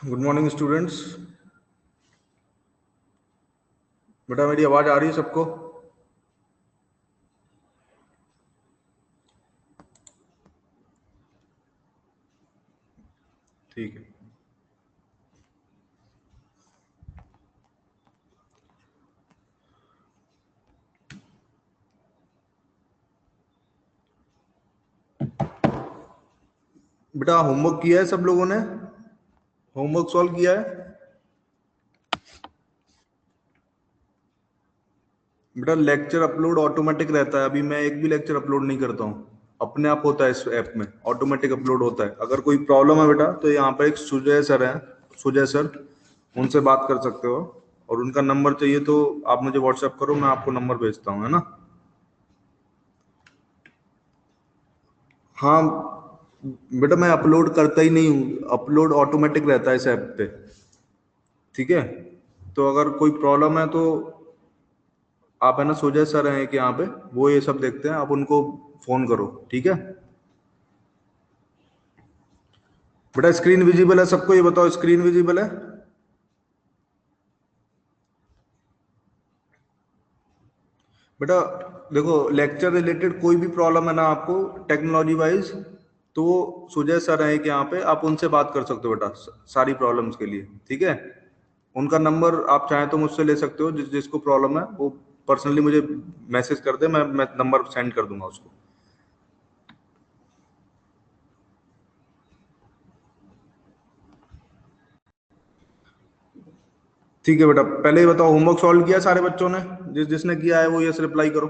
Good morning students. बेटा मेरी आवाज आ रही है सबको? ठीक है। बेटा होमवर्क किया है सब लोगों ने? होमवर्क सॉल्व किया है? बेटा लेक्चर अपलोड ऑटोमेटिक रहता है, अभी मैं एक भी लेक्चर अपलोड नहीं करता हूँ, अपने आप होता है इस ऐप में, ऑटोमेटिक अपलोड होता है। अगर कोई प्रॉब्लम है बेटा तो यहाँ पर एक सुजय सर है, सुजय सर, उनसे बात कर सकते हो, और उनका नंबर चाहिए तो आप मुझे व्हाट्सएप करो, मैं आपको नंबर भेजता हूँ, है ना? हाँ बेटा, मैं अपलोड करता ही नहीं हूँ, अपलोड ऑटोमेटिक रहता है इस ऐप पे। ठीक है, तो अगर कोई प्रॉब्लम है तो आप, है ना, सुजय सर हैं कि यहाँ पे, वो ये सब देखते हैं, आप उनको फोन करो, ठीक है? बेटा स्क्रीन विजिबल है सबको? ये बताओ, स्क्रीन विजिबल है? बेटा देखो, लेक्चर रिलेटेड कोई भी प्रॉब्लम है ना आपको टेक्नोलॉजी वाइज, तो सुजय सर हैं कि यहाँ पे, आप उनसे बात कर सकते हो बेटा, सारी प्रॉब्लम्स के लिए, ठीक है? उनका नंबर आप चाहें तो मुझसे ले सकते हो, जिसको प्रॉब्लम है वो पर्सनली मुझे मैसेज कर दे, मैं नंबर सेंड कर दूंगा उसको। ठीक है बेटा, पहले ये बताओ, होमवर्क सॉल्व किया सारे बच्चों ने? जिसने किया है वो यस रिप्लाई करो।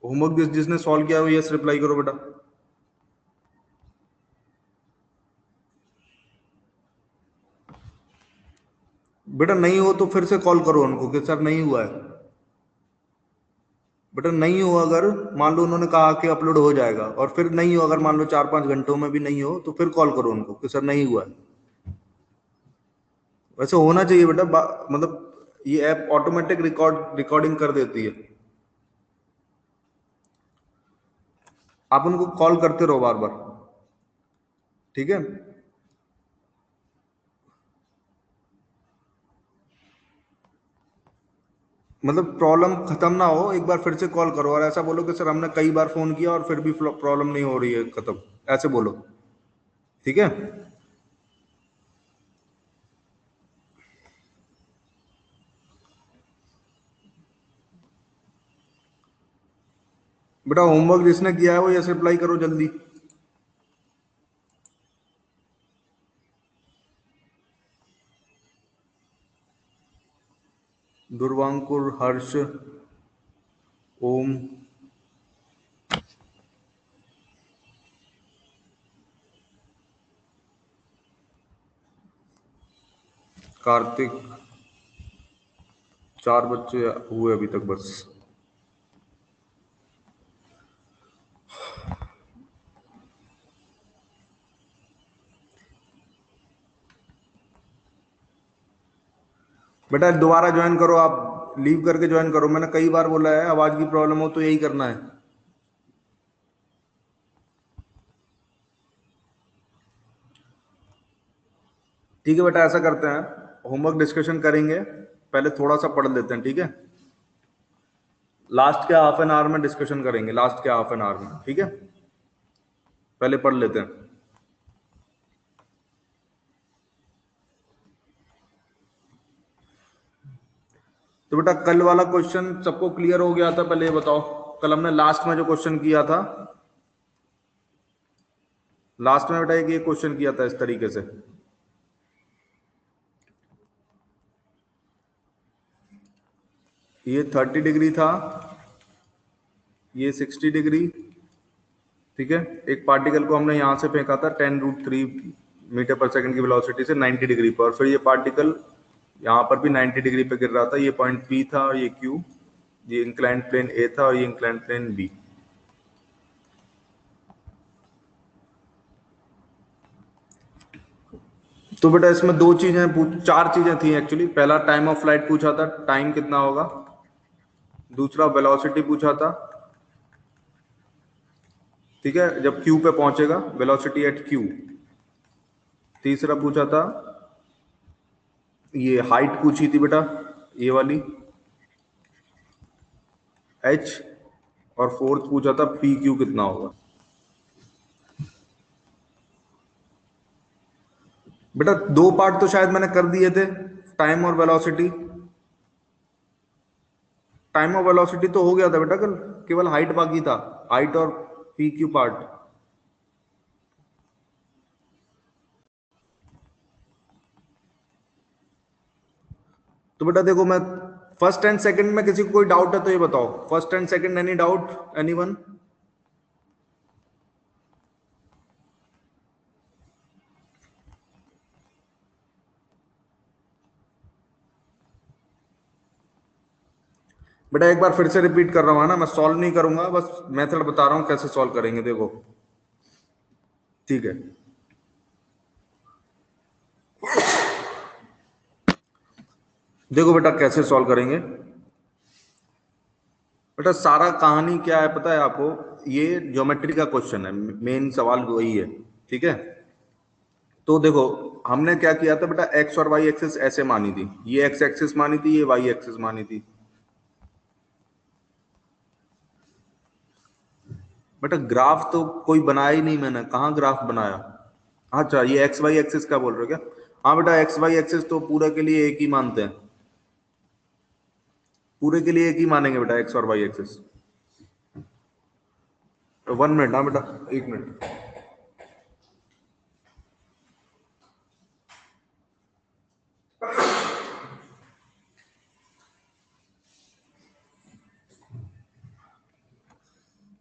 होमवर्क जिसने सॉल्व किया है वो यस रिप्लाई करो बेटा। बेटा नहीं हो तो फिर से कॉल करो उनको कि सर नहीं हुआ है। बेटा नहीं हो, अगर मान लो उन्होंने कहा कि अपलोड हो जाएगा और फिर नहीं हो, अगर मान लो 4-5 घंटों में भी नहीं हो, तो फिर कॉल करो उनको कि सर नहीं हुआ है। वैसे होना चाहिए बेटा, मतलब ये ऐप ऑटोमेटिक रिकॉर्डिंग कर देती है। आप उनको कॉल करते रहो बार बार, ठीक है? मतलब प्रॉब्लम खत्म ना हो, एक बार फिर से कॉल करो और ऐसा बोलो कि सर हमने कई बार फोन किया और फिर भी प्रॉब्लम नहीं हो रही है खत्म, ऐसे बोलो, ठीक है? बेटा होमवर्क जिसने किया है वो यस रिप्लाई करो जल्दी। दुर्वांकुर, हर्ष, ओम, कार्तिक, 4 बच्चे हुए अभी तक बस। बेटा दोबारा ज्वाइन करो, आप लीव करके ज्वाइन करो, मैंने कई बार बोला है, आवाज की प्रॉब्लम हो तो यही करना है। ठीक है बेटा, ऐसा करते हैं, होमवर्क डिस्कशन करेंगे, पहले थोड़ा सा पढ़ लेते हैं, ठीक है? लास्ट के हाफ एन आवर में डिस्कशन करेंगे, लास्ट के हाफ एन आवर में, ठीक है? पहले पढ़ लेते हैं। तो बेटा कल वाला क्वेश्चन सबको क्लियर हो गया था? पहले ये बताओ, कल हमने लास्ट में जो क्वेश्चन किया था, लास्ट में बेटा एक ये क्वेश्चन किया था इस तरीके से, ये 30 डिग्री था, ये 60 डिग्री, ठीक है? एक पार्टिकल को हमने यहां से फेंका था 10√3 मीटर पर सेकंड की वेलोसिटी से 90 डिग्री पर, और फिर ये पार्टिकल यहाँ पर भी 90 डिग्री पे गिर रहा था। ये पॉइंट पी था और ये क्यू, ये इंक्लाइंड प्लेन ए था और ये इंक्लाइंड प्लेन बी। तो बेटा इसमें चार चीजें थी एक्चुअली। पहला टाइम ऑफ फ्लाइट पूछा था, टाइम कितना होगा। दूसरा वेलोसिटी पूछा था, ठीक है, जब क्यू पे पहुंचेगा, वेलोसिटी एट क्यू। तीसरा पूछा था, ये हाइट पूछी थी बेटा, ये वाली h, और फोर्थ पूछा था पी क्यू कितना होगा। बेटा दो पार्ट तो शायद मैंने कर दिए थे, टाइम और वेलोसिटी। टाइम और वेलोसिटी तो हो गया था बेटा कल, केवल हाइट बाकी था, हाइट और पी क्यू पार्ट। तो बेटा देखो, मैं फर्स्ट एंड सेकंड में किसी को कोई डाउट है तो ये बताओ, first and second any doubt, anyone? बेटा एक बार फिर से रिपीट कर रहा हूँ, है ना, मैं सॉल्व नहीं करूंगा, बस मेथड बता रहा हूँ कैसे सॉल्व करेंगे, देखो ठीक है। देखो बेटा कैसे सॉल्व करेंगे। बेटा सारा कहानी क्या है पता है आपको, ये ज्योमेट्री का क्वेश्चन है, मेन सवाल वही है, ठीक है। तो देखो हमने क्या किया था बेटा, एक्स और वाई एक्सिस ऐसे मानी थी, ये एक्स एक्सिस मानी थी, ये वाई एक्सिस मानी थी। बेटा ग्राफ तो कोई बनाया ही नहीं मैंने, कहाँ ग्राफ बनाया। अच्छा ये एक्स वाई एक्सिस का बोल रहे हो क्या? हाँ बेटा एक्स वाई एक्सिस तो पूरे के लिए एक ही मानते हैं, पूरे के लिए एक ही मानेंगे बेटा, एक्स और वाई एक्सिस। 1 मिनट, हाँ बेटा 1 मिनट।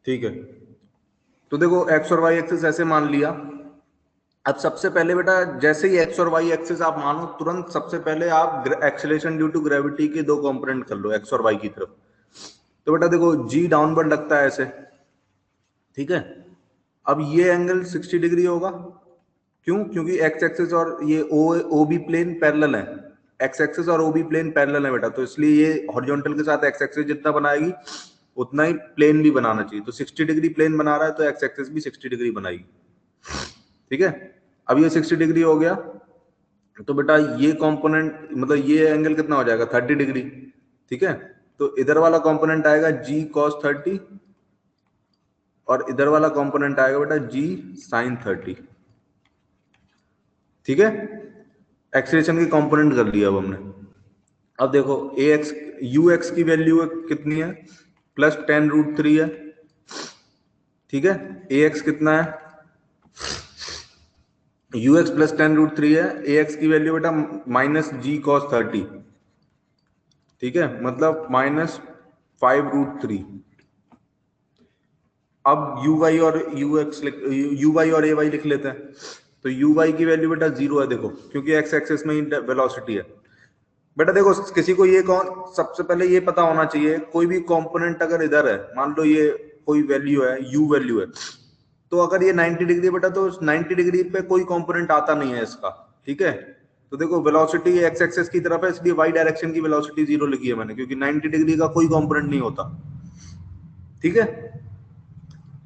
ठीक है, तो देखो एक्स और वाई एक्सिस ऐसे मान लिया। अब सबसे पहले बेटा जैसे ही एक्स और वाई एक्सिस आप मानो, तुरंत सबसे पहले आप एक्सेलरेशन ड्यू टू ग्रेविटी के दो कंपोनेंट कर लो एक्स और वाई की तरफ। तो बेटा देखो जी डाउनवर्ड लगता है ऐसे, ठीक है। अब ये एंगल 60 डिग्री होगा, क्यों? क्योंकि एक्स एक्सिस और ये ओ बी प्लेन पैरेलल है, एक्स एक्सिस और ओ बी प्लेन पैरेलल है बेटा, तो इसलिए ये हॉरिजॉन्टल के साथ एक्स एक्सिस जितना बनाएगी उतना ही प्लेन भी बनाना चाहिए। तो 60 डिग्री प्लेन बना रहा है तो एक्स एक्सिस भी 60 डिग्री बनाएगी, ठीक है। अब ये 60 डिग्री हो गया, तो बेटा ये कंपोनेंट मतलब ये एंगल कितना हो जाएगा, 30 डिग्री, ठीक है। तो इधर वाला कंपोनेंट आएगा जी कॉस 30, और इधर वाला कंपोनेंट आएगा बेटा जी साइन 30, ठीक है। एक्सेलेरेशन की कंपोनेंट कर लिया अब हमने। अब देखो ए एक्स यू एक्स की वैल्यू कितनी है, +10√3 है, ठीक है। ए एक्स कितना है, यू एक्स +10√3 है, ए एक्स की वैल्यू बेटा -g cos 30, ठीक है, मतलब -5√3। अब यू वाई और यू एक्स यू वाई और ए वाई लिख लेते हैं। तो यू वाई की वैल्यू बेटा 0 है, देखो क्योंकि एक्स एक्सिस में ही वेलोसिटी है। बेटा देखो किसी को ये कौन सबसे पहले ये पता होना चाहिए, कोई भी कंपोनेंट अगर इधर है, मान लो ये कोई वैल्यू है, यू वैल्यू है, तो अगर ये 90 डिग्री बेटा, तो 90 डिग्री पे कोई कंपोनेंट आता नहीं है इसका, ठीक है। तो देखो वेलोसिटी एक्स एक्सिस की तरफ है, इसलिए वाई डायरेक्शन की वेलोसिटी 0 लिखी है मैंने, क्योंकि 90 डिग्री का कोई कंपोनेंट नहीं होता, ठीक है।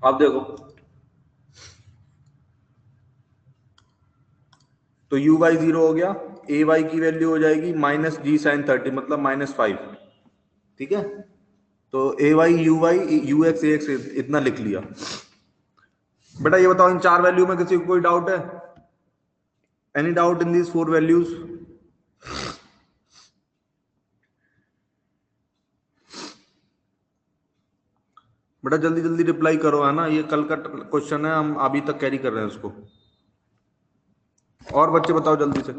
आप देखो, तो यू वाई 0 हो गया, ए वाई की वैल्यू हो जाएगी -g sin 30, मतलब -5, ठीक है। तो A Y U Y U X A X इतना लिख लिया। बेटा ये बताओ इन चार वैल्यू में किसी को कोई डाउट है? Any doubt in these 4 values? बेटा जल्दी जल्दी रिप्लाई करो, है ना, ये कल का क्वेश्चन है, हम अभी तक कैरी कर रहे हैं उसको। और बच्चे बताओ जल्दी से।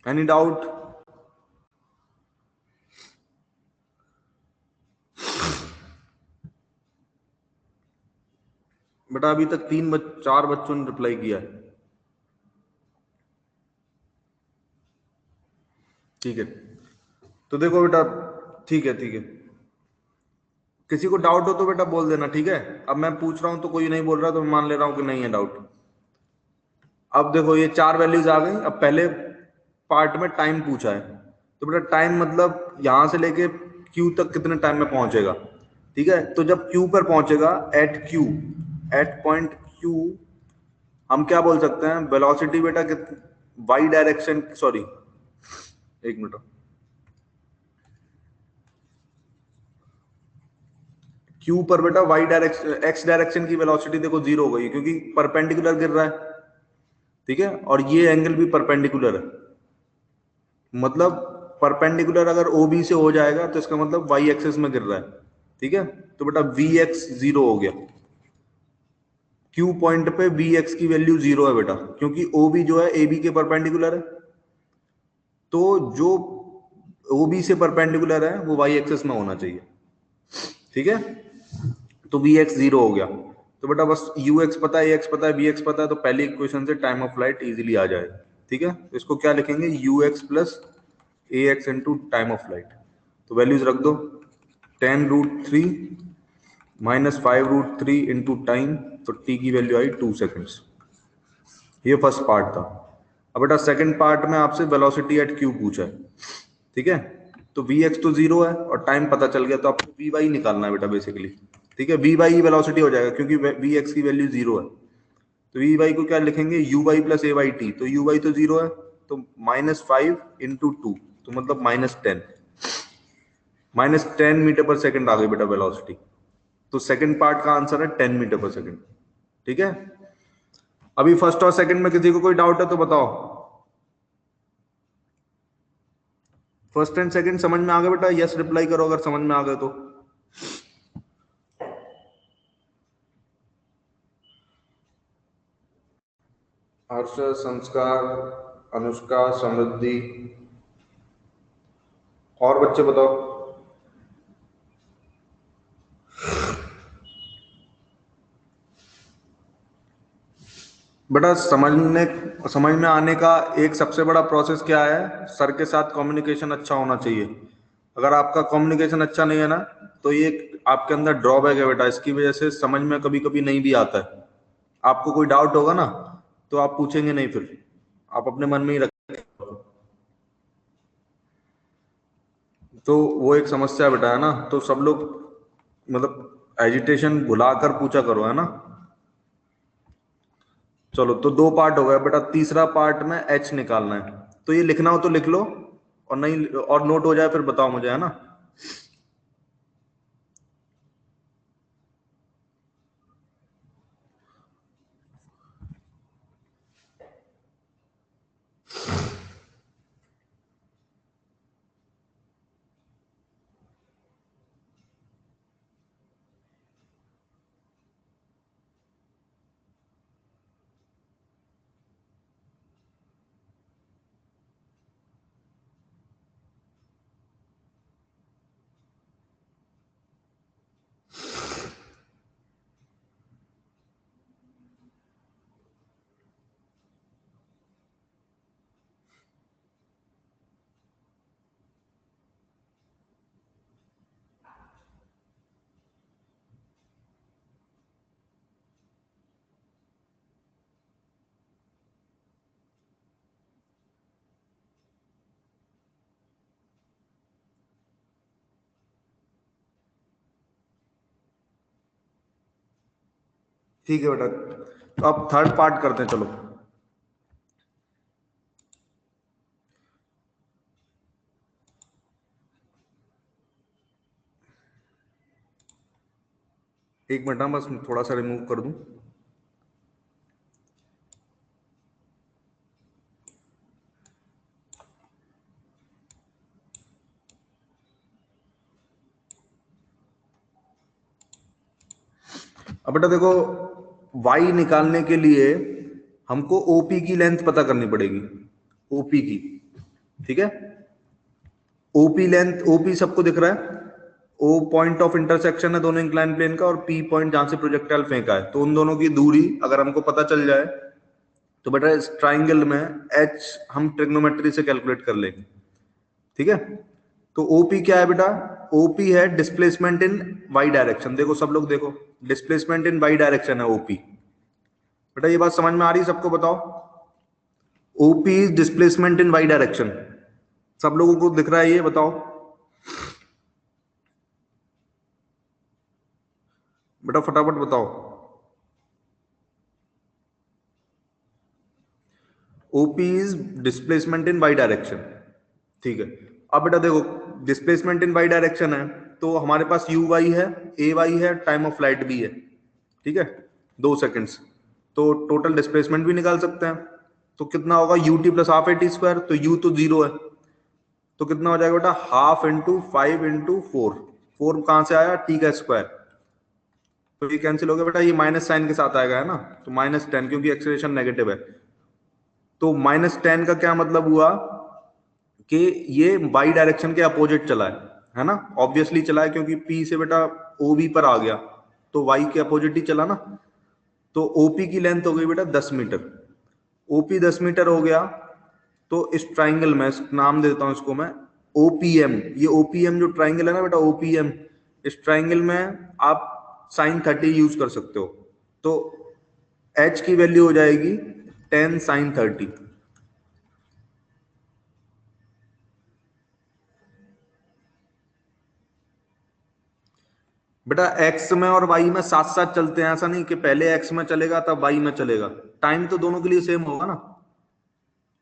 Any doubt? बेटा अभी तक 4 बच्चों ने रिप्लाई किया है, ठीक है। तो देखो बेटा, ठीक है ठीक है, किसी को डाउट हो तो बेटा बोल देना, ठीक है। अब मैं पूछ रहा हूं तो कोई नहीं बोल रहा, तो मैं मान ले रहा हूं कि नहीं है डाउट। अब देखो ये 4 वैल्यूज आ गई। अब पहले पार्ट में टाइम पूछा है, तो बेटा टाइम मतलब यहां से लेके क्यू तक कितने टाइम में पहुंचेगा। ठीक है, तो जब Q पर पहुंचेगा, एट पॉइंट Q, हम क्या बोल सकते हैं, वेलोसिटी बेटा वाई डायरेक्शन, सॉरी एक मिनट, Q पर बेटा वाई डायरेक्शन, एक्स डायरेक्शन की वेलोसिटी देखो जीरो हो गई क्योंकि परपेंडिकुलर गिर रहा है, ठीक है, और ये एंगल भी परपेंडिकुलर है, मतलब परपेंडिकुलर अगर OB से हो जाएगा तो इसका मतलब वाई एक्सिस में गिर रहा है, ठीक है, तो बेटा Vx जीरो हो गया, Q पॉइंट पे Vx की वैल्यू जीरो है बेटा, क्योंकि OB जो है AB के परपेंडिकुलर है, तो जो OB से परपेंडिकुलर है वो वाई एक्सिस में होना चाहिए, ठीक है, तो Vx जीरो हो गया, तो बेटा बस Ux पता है, Ax पता है, Vx पता है, तो पहली इक्वेशन से टाइम ऑफ फ्लाइट इजीली आ जाएगा, ठीक है, तो इसको क्या लिखेंगे, Ux plus Ax into time of flight, तो वैल्यूज रख दो, 10√3 माइनस 5√3 इंटू टाइम, तो टी की वैल्यू आई 2 सेकेंड्स, ये फर्स्ट पार्ट था। अब बेटा सेकंड पार्ट में आपसे वेलोसिटी एट क्यू पूछा है, ठीक है, तो Vx तो जीरो है और टाइम पता चल गया, तो आपको Vy निकालना है बेटा बेसिकली, ठीक है, Vy वेलोसिटी हो जाएगा क्योंकि Vx की वैल्यू जीरो है, तो Vy को क्या लिखेंगे, Uy प्लस Ay, तो Uy तो जीरो है, तो -5 × 2, तो मतलब -10 मीटर पर सेकंड आ गई बेटा वेलोसिटी, तो सेकंड पार्ट का आंसर है 10 मीटर पर सेकंड, ठीक है। अभी फर्स्ट और सेकंड में किसी को कोई डाउट है तो बताओ, फर्स्ट एंड सेकंड समझ में आ गए बेटा, यस रिप्लाई करो अगर समझ में आ गए तो। हर्ष, संस्कार, अनुष्का, समृद्धि, और बच्चे बताओ। बेटा समझ में आने का एक सबसे बड़ा प्रोसेस क्या है, सर के साथ कम्युनिकेशन अच्छा होना चाहिए, अगर आपका कम्युनिकेशन अच्छा नहीं है ना, तो ये आपके अंदर ड्रॉबैक है बेटा, इसकी वजह से समझ में कभी कभी नहीं भी आता है, आपको कोई डाउट होगा ना तो आप पूछेंगे नहीं, फिर आप अपने मन में ही रखें, तो वो एक समस्या बेटा है ना, तो सब लोग मतलब एजिटेशन भुलाकर पूछा करो, है ना। चलो, तो दो पार्ट हो गया बेटा, तीसरा पार्ट में एच निकालना है, तो ये लिखना हो तो लिख लो, और नहीं और नोट हो जाए फिर बताओ मुझे, है ना। ठीक है बेटा, तो अब थर्ड पार्ट करते हैं, चलो। एक मिनट, बस थोड़ा सा रिमूव कर दूं। अब बेटा देखो, y निकालने के लिए हमको OP की लेंथ पता करनी पड़ेगी, OP की, ठीक है, OP लेंथ, OP सबको दिख रहा है, O पॉइंट ऑफ इंटरसेक्शन है दोनों इंक्लाइन प्लेन का, और P पॉइंट जहां से प्रोजेक्टाइल फेंका है, तो उन दोनों की दूरी अगर हमको पता चल जाए तो बेटा इस ट्राइंगल में H हम ट्रिग्नोमेट्री से कैलकुलेट कर लेंगे, ठीक है, तो OP क्या है बेटा, OP है डिस्प्लेसमेंट इन वाई डायरेक्शन, देखो सब लोग देखो, डिस्प्लेसमेंट इन वाई डायरेक्शन है OP, बेटा ये बात समझ में आ रही है सबको, बताओ, OP is displacement in Y direction, सब लोगों को दिख रहा है ये, बताओ। बेटा फटाफट बताओ। OP is displacement in Y direction. ठीक है। अब बेटा देखो, डिस्प्लेसमेंट इन वाई डायरेक्शन है, तो हमारे पास यू वाई है, ए वाई है, टाइम ऑफ फ्लाइट भी है। ठीक है, 2 सेकेंड्स। तो टोटल डिस्प्लेसमेंट भी निकाल सकते हैं। तो कितना होगा, U T plus half A T square, तो यू तो जीरो है, तो कितना हो जाएगा बेटा, हाफ इंटू 5 इंटू 4। 4 कहां से आया, टी का स्क्वायर, तो ये कैंसिल हो गया बेटा, ये माइनस साइन के साथ आएगा है ना, तो -10 क्योंकि एक्सेलरेशन नेगेटिव है। तो -10 का क्या मतलब हुआ कि ये बाई डायरेक्शन के अपोजिट चला है ना, ऑब्वियसली चला है क्योंकि पी से बेटा ओ बी पर आ गया, तो वाई के अपोजिट ही चला ना। तो ओपी की लेंथ हो गई बेटा 10 मीटर, ओपी 10 मीटर हो गया। तो इस ट्राइंगल में नाम दे देता हूं इसको मैं ओपीएम, ये ओपीएम जो ट्राइंगल है ना बेटा ओपीएम, इस ट्राइंगल में आप sin 30 यूज कर सकते हो। तो h की वैल्यू हो जाएगी 10 sin 30। बेटा x में और y में साथ साथ चलते हैं, ऐसा नहीं कि पहले x में चलेगा तब y में चलेगा, टाइम तो दोनों के लिए सेम होगा ना।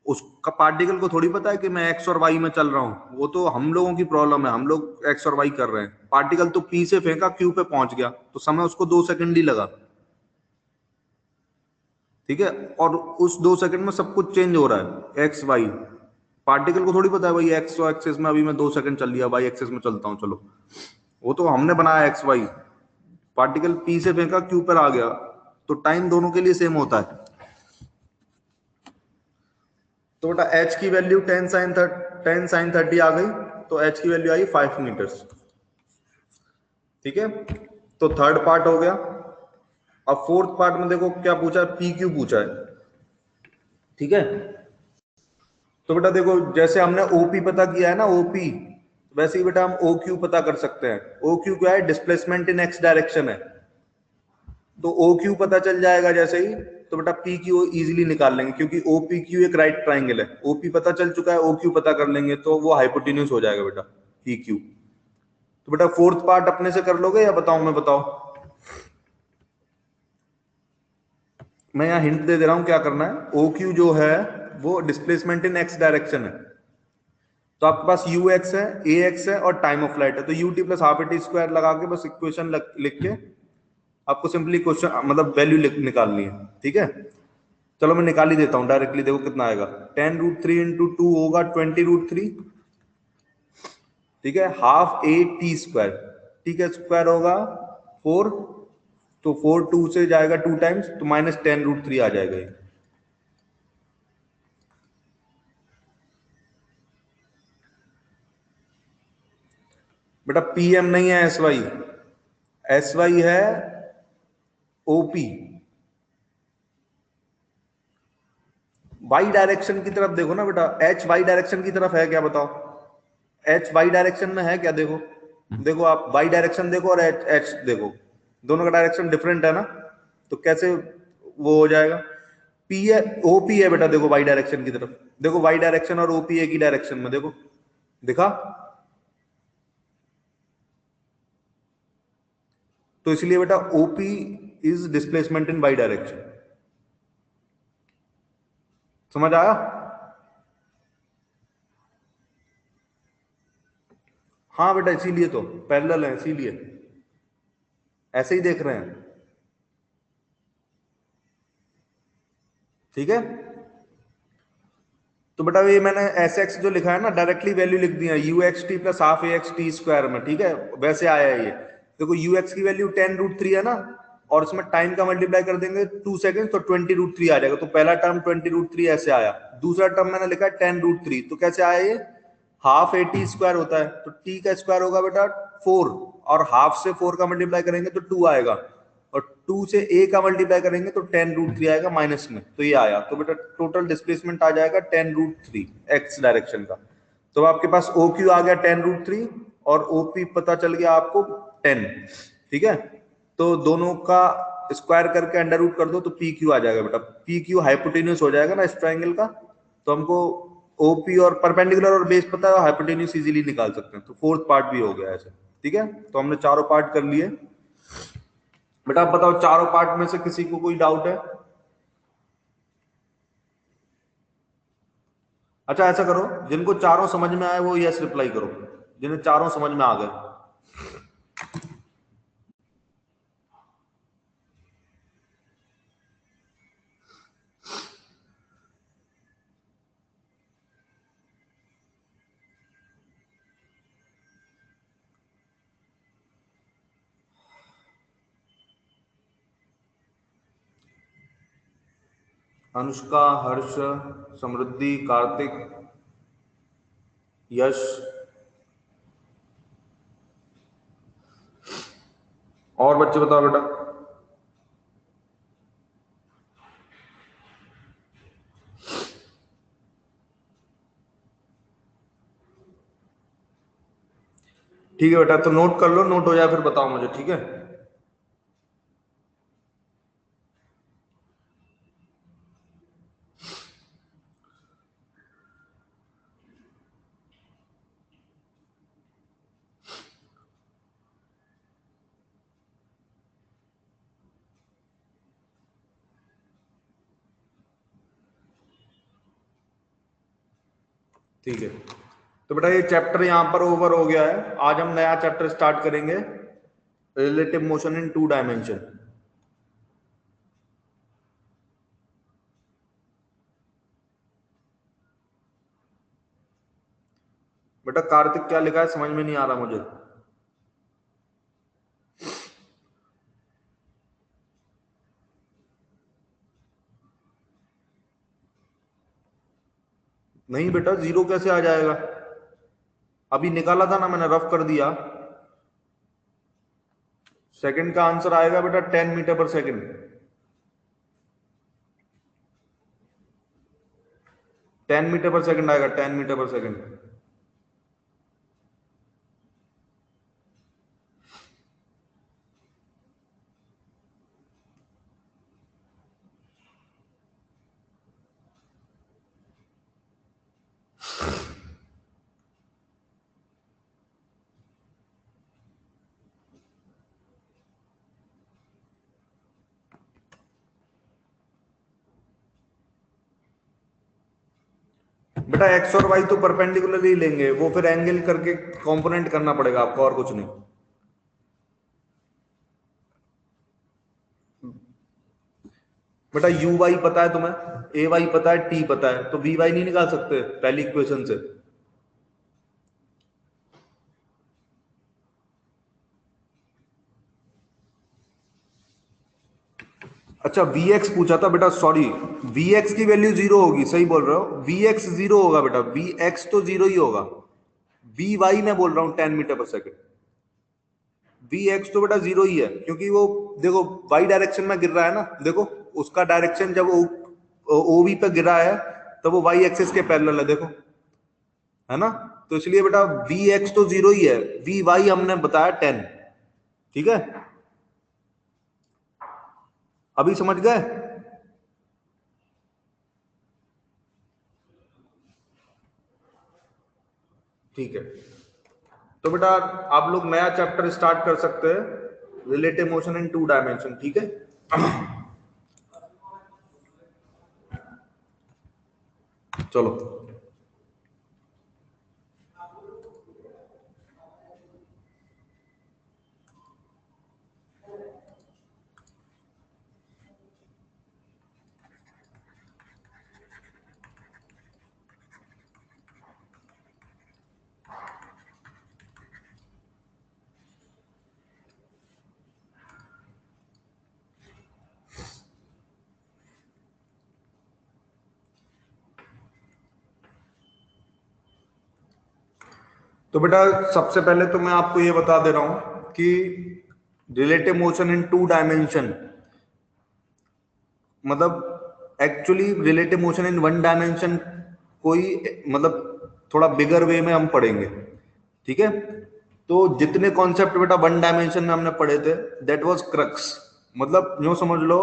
उसका पार्टिकल को थोड़ी पता है कि मैं x और y में चल रहा हूं, वो तो हम लोगों की प्रॉब्लम है, हम लोग x और y कर रहे हैं। पार्टिकल तो p से फेंका q पे पहुंच गया, तो समय उसको 2 सेकंड ही लगा। ठीक है, और उस 2 सेकंड में सब कुछ चेंज हो रहा है एक्स वाई, पार्टिकल को थोड़ी पता है भाई एक्स एक्सेस में अभी मैं 2 सेकंड चल लिया, वाई एक्सेस में चलता हूँ चलो, वो तो हमने बनाया एक्स वाई। पार्टिकल पी से फेंका क्यू पर आ गया, तो टाइम दोनों के लिए सेम होता है। तो बेटा एच की वैल्यू 10 sin 30 आ गई, तो एच की वैल्यू आई 5 मीटर्स। ठीक है, तो थर्ड पार्ट हो गया। अब फोर्थ पार्ट में देखो क्या पूछा है, पी क्यू पूछा है। ठीक है, तो बेटा देखो जैसे हमने ओपी पता किया है ना, ओपी, वैसे ही बेटा हम ओ क्यू पता कर सकते हैं। ओ क्यू क्या है, डिस्प्लेसमेंट इन एक्स डायरेक्शन है, तो ओ क्यू पता चल जाएगा जैसे ही, तो बेटा पी क्यू इजिली निकाल लेंगे, क्योंकि ओ पी क्यू एक राइट ट्राइंगल है। ओपी पता चल चुका है, ओ क्यू पता कर लेंगे तो वो हाइपोटेन्यूज हो जाएगा बेटा पी क्यू। तो बेटा फोर्थ पार्ट अपने से कर लोगे या बताऊं मैं, बताओ। मैं यहाँ हिंट दे दे रहा हूं क्या करना है। ओ क्यू जो है वो डिस्प्लेसमेंट इन एक्स डायरेक्शन है, तो आपके पास यू एक्स है, ए एक्स है और टाइम ऑफ फ्लाइट है, तो U T plus half A T square लगा के बस इक्वेशन लिख के आपको सिंपली क्वेश्चन मतलब वैल्यू निकालनी है। ठीक है, चलो मैं निकाल ही देता हूं डायरेक्टली, देखो कितना आएगा। 10√3 × 2 होगा 20√3। ठीक है, half A T square, T का स्क्वायर होगा 4, तो 4 2 से जाएगा 2 टाइम्स, तो -10√3 आ जाएगा ये। बेटा पीएम नहीं है, एस वाई, एस वाई है ओपी। वाई डायरेक्शन की तरफ देखो ना बेटा, एच वाई डायरेक्शन की तरफ है क्या, बताओ। एच वाई डायरेक्शन में है क्या, देखो। देखो आप वाई डायरेक्शन देखो और एच एच देखो, दोनों का डायरेक्शन डिफरेंट है ना, तो कैसे वो हो जाएगा। पी है, ओपी है बेटा, देखो वाई डायरेक्शन की तरफ देखो, वाई डायरेक्शन और ओपी ए की डायरेक्शन में देखो, दिखा। तो इसलिए बेटा OP is displacement in Y direction. समझ आया। हाँ बेटा, इसीलिए तो पैरेलल है, इसीलिए ऐसे ही देख रहे हैं। ठीक है, तो बेटा ये मैंने एस एक्स जो लिखा है ना, डायरेक्टली वैल्यू लिख दी है, you x T plus half A x T square में। ठीक है, वैसे आया है ये। देखो यू एक्स की वैल्यू 10√3 है ना, और इसमें टाइम का मल्टीप्लाई कर देंगे 2 सेकंड, तो 20√3 आ जाएगा। तो पहला टर्म 20√3 ऐसे आया, दूसरा टर्म मैंने लिखा है 10√3, तो कैसे आया ये, हाफ ए टी स्क्वायर होता है, तो टी का स्क्वायर होगा बेटा 4, और हाफ से 4 का मल्टीप्लाई करेंगे तो 2 आएगा, और 2 से a का मल्टीप्लाई करेंगे तो 10√3 आएगा माइनस में, तो ये आया। तो बेटा टोटल डिस्प्लेसमेंट आ जाएगा 10√3 एक्स डायरेक्शन का। तो आपके पास ओ क्यू आ गया 10√3 और ओपी पता चल गया आपको 10। ठीक है, तो दोनों का स्क्वायर करके अंडर रूट कर दो तो पी क्यू आ जाएगा बेटा। पी क्यू हाइपोटेन्यूस हो जाएगा ना इस ट्राइंगल का, तो हमको ओपी और परपेंडिकुलर और बेस पता है, हाइपोटेन्यूस इजीली निकाल सकते हैं। तो फोर्थ पार्ट भी हो गया ऐसे। ठीक है, तो हमने चारों पार्ट कर लिए। बेटा आप बताओ चारों पार्ट में से किसी को कोई डाउट है? अच्छा ऐसा करो, जिनको चारों समझ में आए वो यस रिप्लाई करो, जिन्हें चारों समझ में आ गए। अनुष्का, हर्ष, समृद्धि, कार्तिक, यश, और बच्चे बताओ बेटा। ठीक है बेटा, तो नोट कर लो, नोट हो जाए फिर बताओ मुझे, ठीक है? ठीक है, तो बेटा ये चैप्टर यहाँ पर ओवर हो गया है। आज हम नया चैप्टर स्टार्ट करेंगे, रिलेटिव मोशन इन 2 डायमेंशन। बेटा कार्तिक क्या लिखा है समझ में नहीं आ रहा मुझे। नहीं बेटा जीरो कैसे आ जाएगा, अभी निकाला था ना मैंने, रफ कर दिया। सेकंड का आंसर आएगा बेटा 10 मीटर पर सेकंड। 10 मीटर पर सेकंड आएगा, 10 मीटर पर सेकंड। बेटा एक्स और वाई तो परपेंडिकुलर ही लेंगे, वो फिर एंगल करके कंपोनेंट करना पड़ेगा आपको, और कुछ नहीं। बेटा यू वाई पता है तुम्हें, ए वाई पता है, टी पता है, तो वी वाई नहीं निकाल सकते पहली इक्वेशन से? अच्छा वी एक्स पूछा था बेटा, सॉरी, वी एक्स की वैल्यू जीरो होगी, सही बोल रहे हो, वी एक्स जीरो होगा बेटा, वी एक्स तो जीरो ही होगा। वी वाई मैं बोल रहा हूँ 10 मीटर पर सेकंड, वी एक्स तो बेटा जीरो ही है, क्योंकि वो देखो वाई डायरेक्शन में गिर रहा है ना, देखो उसका डायरेक्शन जब ओवी पे गिरा है तो वो वाई एक्सिस के पैरेलल है, देखो, है ना? तो इसलिए बेटा वी एक्स तो जीरो ही है, वी वाई हमने बताया 10। ठीक है, अभी समझ गए? ठीक है, तो बेटा आप लोग नया चैप्टर स्टार्ट कर सकते हैं, रिलेटिव मोशन इन 2 डायमेंशन, ठीक है? चलो, तो बेटा सबसे पहले तो मैं आपको ये बता दे रहा हूं कि रिलेटिव मोशन इन 2 डायमेंशन मतलब actually relative motion in 1 dimension कोई मतलब थोड़ा बिगर वे में हम पढ़ेंगे, ठीक है? तो जितने कॉन्सेप्ट बेटा 1 डायमेंशन में हमने पढ़े थे, दैट वाज क्रक्स, मतलब यूं समझ लो,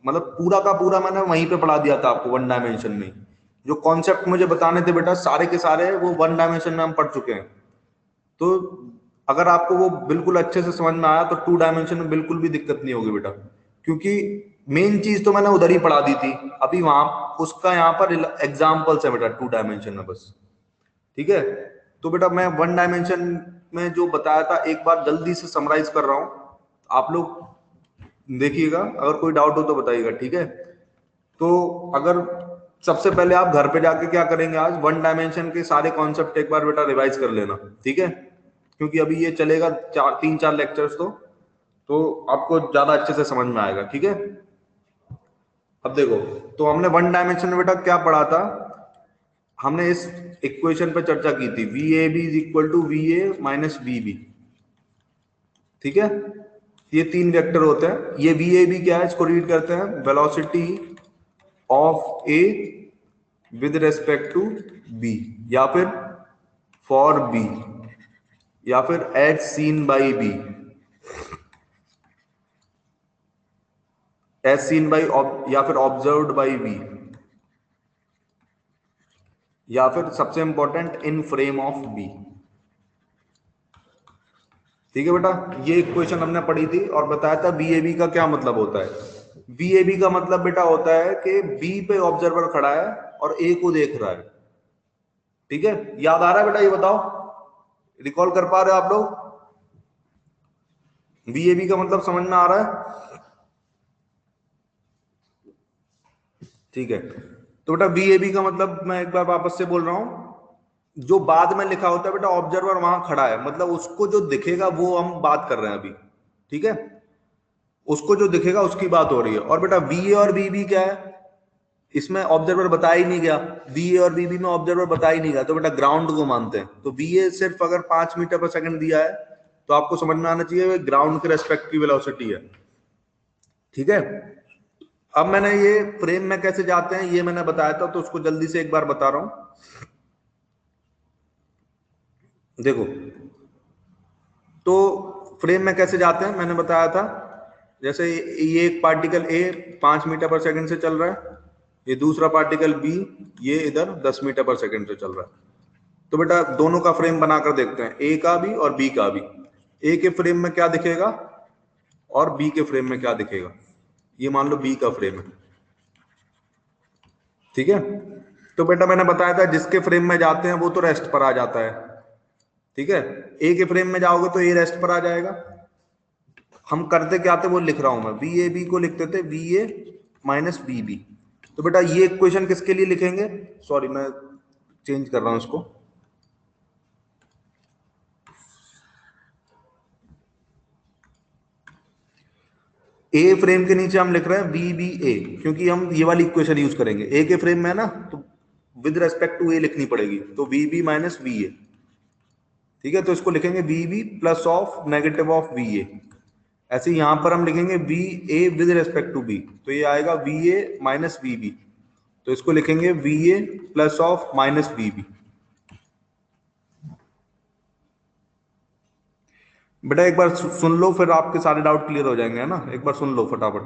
मतलब पूरा का पूरा मैंने वहीं पे पढ़ा दिया था आपको 1 डायमेंशन में। जो कॉन्सेप्ट मुझे बताने थे बेटा सारे के सारे वो 1 डायमेंशन में हम पढ़ चुके हैं। तो अगर आपको वो बिल्कुल अच्छे से समझ में आया तो 2 डायमेंशन में बिल्कुल भी दिक्कत नहीं होगी बेटा, क्योंकि मेन चीज तो मैंने उधर ही पढ़ा दी थी। अभी वहां उसका यहाँ पर एग्जाम्पल्स है बेटा 2 डायमेंशन में बस। ठीक है, तो बेटा मैं 1 डायमेंशन में जो बताया था एक बार जल्दी से समराइज कर रहा हूं, आप लोग देखिएगा, अगर कोई डाउट हो तो बताइएगा। ठीक है, तो अगर सबसे पहले आप घर पे जाके क्या करेंगे, आज 1 डायमेंशन के सारे कॉन्सेप्ट एक बार बेटा रिवाइज कर लेना। ठीक है, क्योंकि अभी ये चलेगा 3-4 लेक्चर्स, तो आपको ज्यादा अच्छे से समझ में आएगा। ठीक है, अब देखो, तो हमने 1 डायमेंशन में बेटा क्या पढ़ा था, हमने इस इक्वेशन पे चर्चा की थी, V A B is equal to V A minus V B. ठीक है, ये 3 वेक्टर होते हैं। ये वी ए बी क्या है, इसको रीड करते हैं, velocity of A with respect to B, या फिर फॉर बी, या फिर as seen by B, as seen by, या फिर ऑब्जर्व्ड बाई बी, या फिर सबसे important in frame of B. ठीक है बेटा, ये इक्वेशन हमने पढ़ी थी और बताया था वीएबी का क्या मतलब होता है। वीएबी का मतलब बेटा होता है कि बी पे ऑब्जर्वर खड़ा है और ए को देख रहा है। ठीक है, याद आ रहा है बेटा, ये बताओ, रिकॉल कर पा रहे हो आप लोग? वीएबी का मतलब समझ में आ रहा है? ठीक है, तो बेटा वीएबी का मतलब मैं एक बार वापस से बोल रहा हूं, जो बाद में लिखा होता है बेटा, ऑब्जर्वर वहां खड़ा है, मतलब उसको जो दिखेगा वो हम बात कर रहे हैं अभी। ठीक है, उसको जो दिखेगा उसकी बात हो रही है। और बेटा वी ए और वी बी क्या है, इसमें ऑब्जर्वर बता ही नहीं गया, वी ए और वी बी में ऑब्जर्वर बता ही नहीं गया, तो बेटा ग्राउंड को मानते हैं। तो वी ए सिर्फ अगर 5 मीटर पर सेकंड दिया है तो आपको समझ में आना चाहिए ग्राउंड के रेस्पेक्ट की वेलोसिटी है। ठीक है, अब मैंने ये फ्रेम में कैसे जाते हैं ये मैंने बताया था, तो उसको जल्दी से एक बार बता रहा हूं। देखो, तो फ्रेम में कैसे जाते हैं मैंने बताया था, जैसे ये एक पार्टिकल ए 5 मीटर पर सेकंड से चल रहा है, ये दूसरा पार्टिकल बी ये इधर 10 मीटर पर सेकंड से चल रहा है। तो बेटा दोनों का फ्रेम बनाकर देखते हैं, ए का भी और बी का भी। ए के फ्रेम में क्या दिखेगा और बी के फ्रेम में क्या दिखेगा, ये मान लो बी का फ्रेम है। ठीक है, तो बेटा मैंने बताया था जिसके फ्रेम में जाते हैं वो तो रेस्ट पर आ जाता है। ठीक है, ए के फ्रेम में जाओगे तो ए रेस्ट पर आ जाएगा। हम करते क्या थे वो लिख रहा हूं मैं, वी ए बी को लिखते थे V A minus B B. तो बेटा ये इक्वेशन किसके लिए लिखेंगे, सॉरी मैं चेंज कर रहा हूं इसको, ए फ्रेम के नीचे हम लिख रहे हैं वी बी ए, क्योंकि हम ये वाली इक्वेशन यूज करेंगे। ए के फ्रेम में है ना, तो विद रेस्पेक्ट टू ए लिखनी पड़ेगी, तो V B minus V A. ठीक है, तो इसको लिखेंगे V B plus of negative of V A. ऐसे यहां पर हम लिखेंगे V A with respect to B, तो ये आएगा V A minus V B, तो इसको लिखेंगे V A plus of minus V B. बेटा एक बार सुन लो, फिर आपके सारे डाउट क्लियर हो जाएंगे, है ना, एक बार सुन लो फटाफट।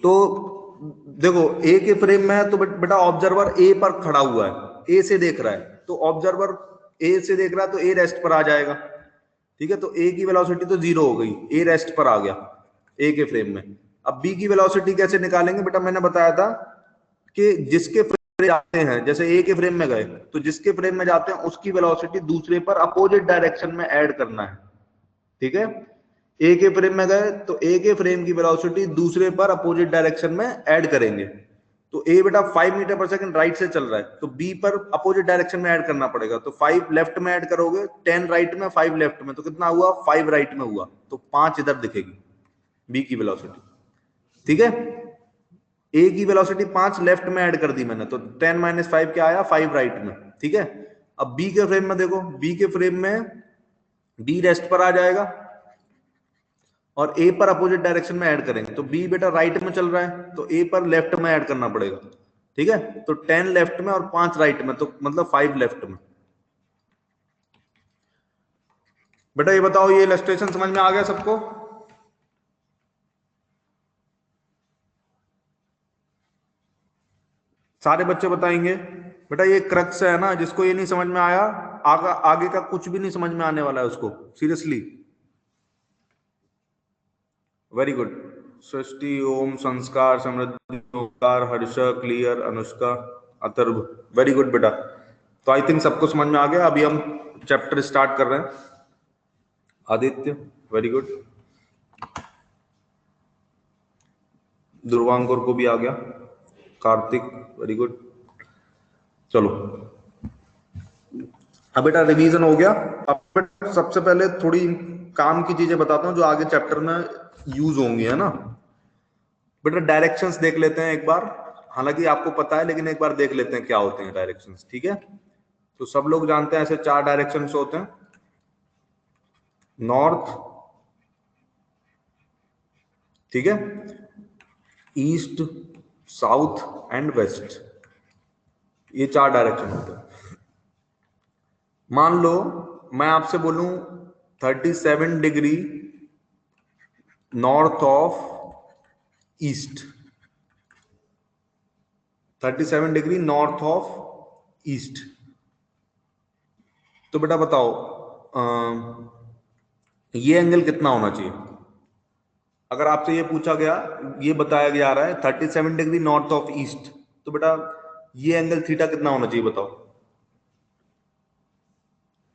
तो देखो ए के फ्रेम में है, तो बेटा ऑब्जर्वर ए पर खड़ा हुआ है, ए से देख रहा है, तो ऑब्जर्वर ए से देख रहा है तो ए रेस्ट पर आ जाएगा। ठीक है, तो ए की वेलोसिटी तो 0 हो गई, ए रेस्ट पर आ गया ए के फ्रेम में। अब बी की वेलोसिटी कैसे निकालेंगे बेटा, मैंने बताया था कि जिसके फ्रेम जाते हैं, जैसे ए के फ्रेम में गए तो जिसके फ्रेम में जाते हैं उसकी वेलोसिटी दूसरे पर अपोजिट डायरेक्शन में ऐड करना है। ठीक है, ए के फ्रेम में गए तो ए के फ्रेम की वेलोसिटी दूसरे पर अपोजिट डायरेक्शन में ऐड करेंगे। तो ए बेटा 5 मीटर पर सेकंड राइट से चल रहा है, तो बी पर अपोजिट डायरेक्शन में ऐड करना पड़ेगा, तो 5 लेफ्ट में ऐड करोगे, 10 राइट में 5 लेफ्ट में, तो कितना हुआ 5 राइट में हुआ, तो 5 इधर दिखेगी बी की वेलोसिटी। ठीक है, ए की वेलोसिटी 5 लेफ्ट में ऐड कर दी मैंने, तो 10 माइनस 5 क्या आया 5 राइट में। ठीक है, अब बी के फ्रेम में देखो, बी के फ्रेम में बी रेस्ट पर आ जाएगा और ए पर अपोजिट डायरेक्शन में ऐड करेंगे, तो बी बेटा राइट में चल रहा है तो ए पर लेफ्ट में ऐड करना पड़ेगा। ठीक है, तो 10 लेफ्ट में और 5 राइट में, तो मतलब 5 लेफ्ट में। बेटा ये बताओ, ये इलस्ट्रेशन समझ में आ गया सबको? सारे बच्चे बताएंगे। बेटा ये क्रक्स है ना, जिसको ये नहीं समझ में आया आगे का कुछ भी नहीं समझ में आने वाला है उसको, seriously. Very good. Srishti, Om, Sanskar, Samriddhi, Omkar, Harsh, clear, Anushka, Atharva. Very good बेटा। तो आई थिंक सबको समझ में आ गया। अभी हम चैप्टर स्टार्ट कर रहे हैं। Aditya, very good. ध्रुवांकुर को भी आ गया। Kartik, very good. चलो, अब बेटा रिवीजन हो गया। अब बेटा सबसे पहले थोड़ी काम की चीजें बताता हूँ जो आगे चैप्टर में यूज होंगी, है ना। बेटा डायरेक्शंस देख लेते हैं एक बार, हालांकि आपको पता है लेकिन एक बार देख लेते हैं क्या होते हैं डायरेक्शंस, ठीक है। तो सब लोग जानते हैं ऐसे 4 डायरेक्शंस होते हैं, नॉर्थ, ठीक है, ईस्ट, साउथ एंड वेस्ट, ये 4 डायरेक्शन होते हैं। मान लो मैं आपसे बोलूं 37 degree north of east, 37 degree north of east, तो बेटा बताओ ये एंगल कितना होना चाहिए। अगर आपसे ये पूछा गया, ये बताया जा रहा है 37 डिग्री नॉर्थ ऑफ ईस्ट, तो बेटा ये एंगल थीटा कितना होना चाहिए बताओ।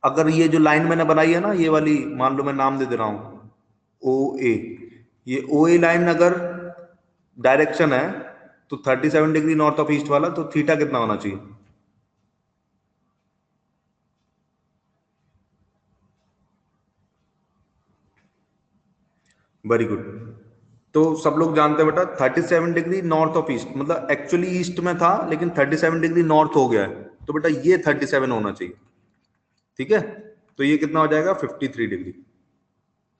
अगर ये जो लाइन मैंने बनाई है ना, ये वाली, मान लो मैं नाम दे दे रहा हूं ओ ए, ये ओ ए लाइन अगर डायरेक्शन है तो 37 डिग्री नॉर्थ ऑफ ईस्ट वाला, तो थीटा कितना होना चाहिए। Very good. तो सब लोग जानते हैं बेटा 37 डिग्री नॉर्थ ऑफ ईस्ट, मतलब एक्चुअली ईस्ट में था लेकिन 37 डिग्री नॉर्थ हो गया है, तो बेटा ये 37 होना चाहिए, ठीक है। तो ये कितना हो जाएगा 53 डिग्री,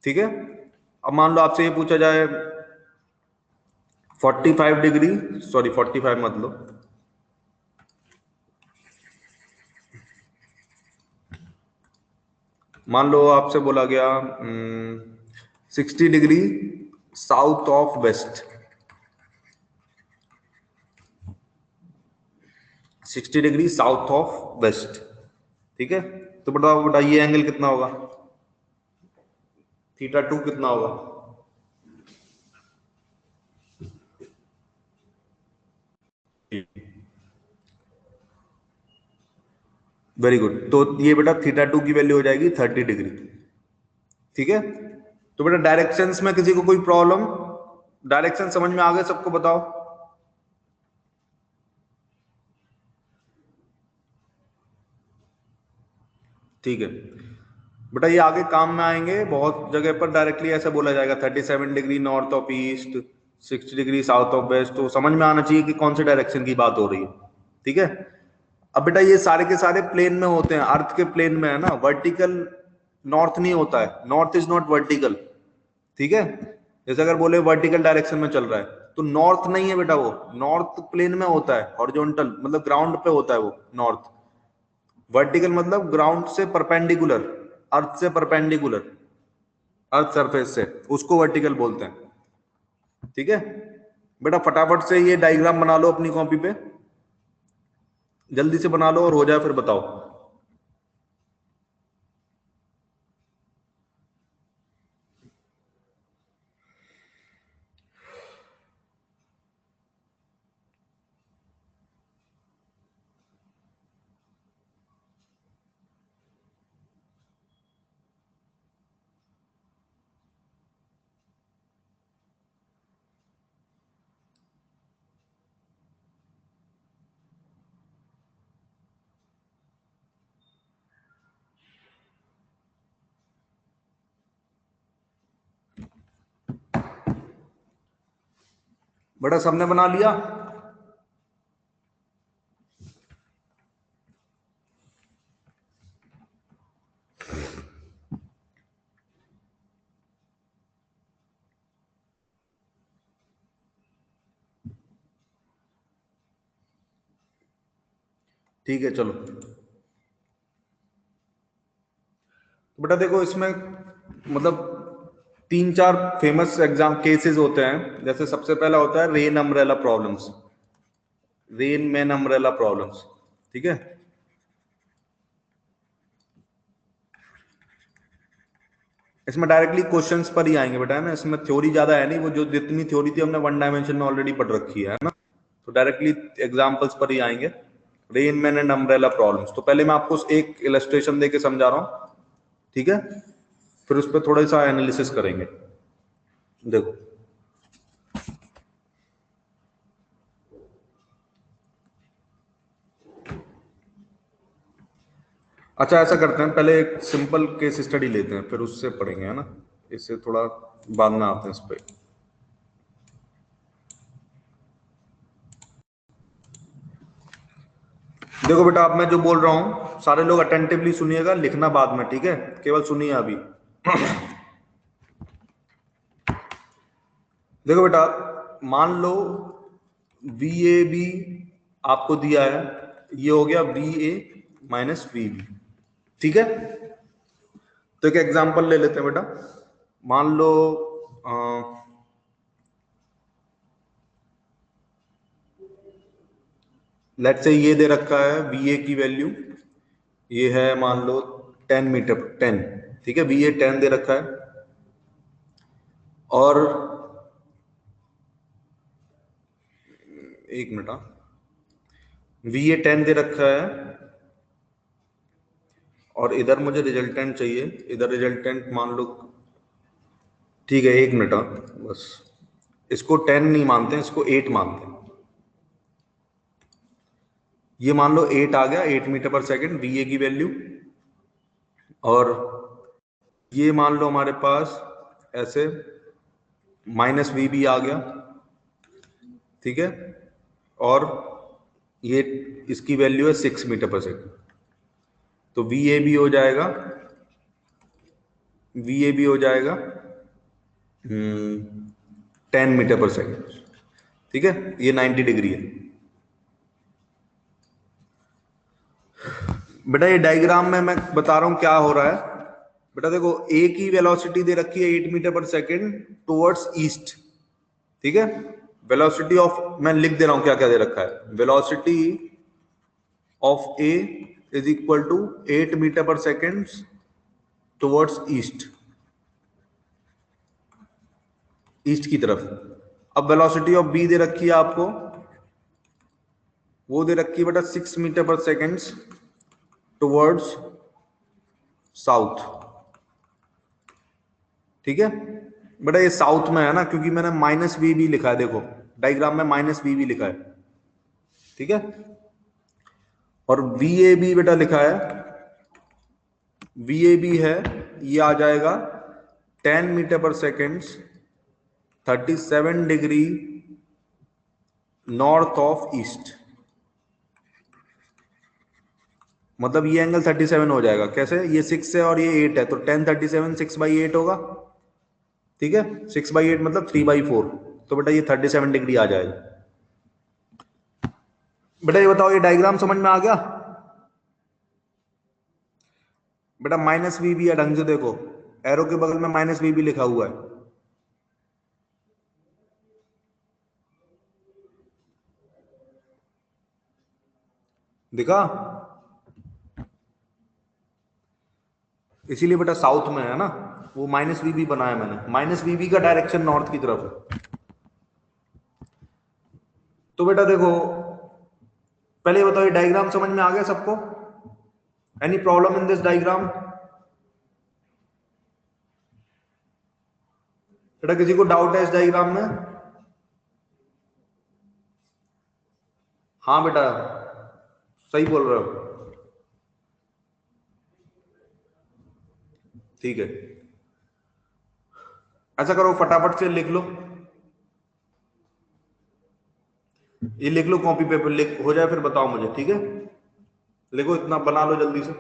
ठीक है। अब मान लो आपसे ये पूछा जाए 45 डिग्री, सॉरी 45 मत लो, मान लो आपसे बोला गया 60 degree south of west, 60 degree south of west, ठीक है। तो बताओ बेटा ये एंगल कितना होगा, थीटा 2 कितना होगा। Very good. तो ये बेटा थीटा 2 की वैल्यू हो जाएगी 30 डिग्री, ठीक है। तो बेटा डायरेक्शंस में किसी को कोई प्रॉब्लम, डायरेक्शन समझ में आ गए सबको, बताओ। ठीक है बेटा, ये आगे काम में आएंगे बहुत जगह पर, डायरेक्टली ऐसा बोला जाएगा 37 degree north of east, 60 degree south of west, तो समझ में आना चाहिए कि कौन से डायरेक्शन की बात हो रही है, ठीक है। अब बेटा ये सारे के सारे प्लेन में होते हैं, अर्थ के प्लेन में है ना, वर्टिकल नॉर्थ नहीं होता है, नॉर्थ इज नॉट वर्टिकल, ठीक है। जैसे अगर बोले वर्टिकल डायरेक्शन में चल रहा है, तो नॉर्थ नहीं है बेटा, वो नॉर्थ प्लेन में होता है, हॉरिजॉन्टल मतलब ग्राउंड पे होता है वो नॉर्थ। वर्टिकल मतलब ग्राउंड से परपेंडिकुलर, अर्थ से परपेंडिकुलर, अर्थ सरफेस से, उसको वर्टिकल बोलते हैं, ठीक है। बेटा फटाफट से ये डायग्राम बना लो अपनी कॉपी पे, जल्दी से बना लो और हो जाए फिर बताओ। बेटा सबने बना लिया। ठीक है चलो, तो बेटा देखो इसमें मतलब 3-4 फेमस एग्जाम केसेस होते हैं। जैसे सबसे पहला होता है rain umbrella problems, rain man umbrella problems, ठीक है। इसमें डायरेक्टली क्वेश्चंस पर ही आएंगे बेटा, है ना, इसमें थ्योरी ज्यादा है नहीं, वो जो जितनी थ्योरी थी हमने वन डायमेंशन में ऑलरेडी पढ़ रखी है ना, तो डायरेक्टली एग्जांपल्स पर ही आएंगे। रेनमैन एंड अम्ब्रेला प्रॉब्लम्स, तो पहले मैं आपको एक इलस्ट्रेशन देके समझा रहा हूँ, ठीक है, फिर उस पर थोड़ा सा एनालिसिस करेंगे। देखो, अच्छा ऐसा करते हैं, पहले एक सिंपल केस स्टडी लेते हैं, फिर उससे पढ़ेंगे, है ना, इससे थोड़ा बाद में आते हैं इस पे। देखो बेटा, अब मैं जो बोल रहा हूं सारे लोग अटेंटिवली सुनिएगा, लिखना बाद में, ठीक है, केवल सुनिए अभी। देखो बेटा, मान लो वी ए बी आपको दिया है, ये हो गया V A minus V B, ठीक है। तो एक एग्जांपल ले लेते हैं बेटा, मान लो लेट से ये दे रखा है वी ए की वैल्यू, ये है मान लो 10 मीटर, 10, ठीक है, वी ए 10 दे रखा है, और एक मिनट, वी ए 10 दे रखा है, और इधर मुझे रिजल्टेंट चाहिए, इधर रिजल्टेंट मान लो, ठीक है, एक मिनट, बस इसको 10 नहीं मानते हैं, इसको 8 मानते हैं। ये मान लो 8 आ गया, 8 मीटर पर सेकेंड वी ए की वैल्यू, और ये मान लो हमारे पास ऐसे माइनस वी बी आ गया, ठीक है, और ये इसकी वैल्यू है 6 मीटर पर सेकेंड, तो वी ए भी हो जाएगा, वी ए भी हो जाएगा 10 मीटर पर सेकेंड, ठीक है, ये 90 डिग्री है। बेटा ये डायग्राम में मैं बता रहा हूं क्या हो रहा है। बेटा देखो, ए की वेलोसिटी दे रखी है 8 metre per second towards east, ठीक है। वेलोसिटी ऑफ, मैं लिख दे रहा हूं क्या क्या दे रखा है, velocity of A is equal to 8 metre per second towards east, east की तरफ। अब वेलोसिटी ऑफ बी दे रखी है आपको, वो दे रखी है बेटा 6 metre per second towards south, ठीक है। बेटा ये साउथ में है ना, क्योंकि मैंने माइनस वी भी लिखा है, देखो डायग्राम में माइनस वी भी लिखा है, ठीक है। और वी ए बी बेटा लिखा है, वी ए बी है, ये आ जाएगा 10 metre per second 37 degree north of east, मतलब ये एंगल 37 हो जाएगा, कैसे, ये 6 है और ये 8 है, तो 10 37 6/8 होगा, ठीक है, 6/8 मतलब 3/4, तो बेटा ये 37 डिग्री आ जाएगा। बेटा ये बताओ, ये डायग्राम समझ में आ गया। बेटा माइनस वी भी है, ढंग से देखो, एरो के बगल में माइनस वी भी लिखा हुआ है, दिखा, इसीलिए बेटा साउथ में है ना, वो माइनस वी भी बनाया मैंने, माइनस वी भी का डायरेक्शन नॉर्थ की तरफ है। तो बेटा देखो, पहले ये बताओ, ये डायग्राम समझ में आ गया सबको, any problem in this diagram. बेटा किसी को डाउट है इस डायग्राम में? हाँ बेटा, सही बोल रहे हो, ठीक है। ऐसा करो, फटाफट से लिख लो, ये लिख लो कॉपी पेपर, लिख हो जाए फिर बताओ मुझे, ठीक है, लिखो, इतना बना लो जल्दी से।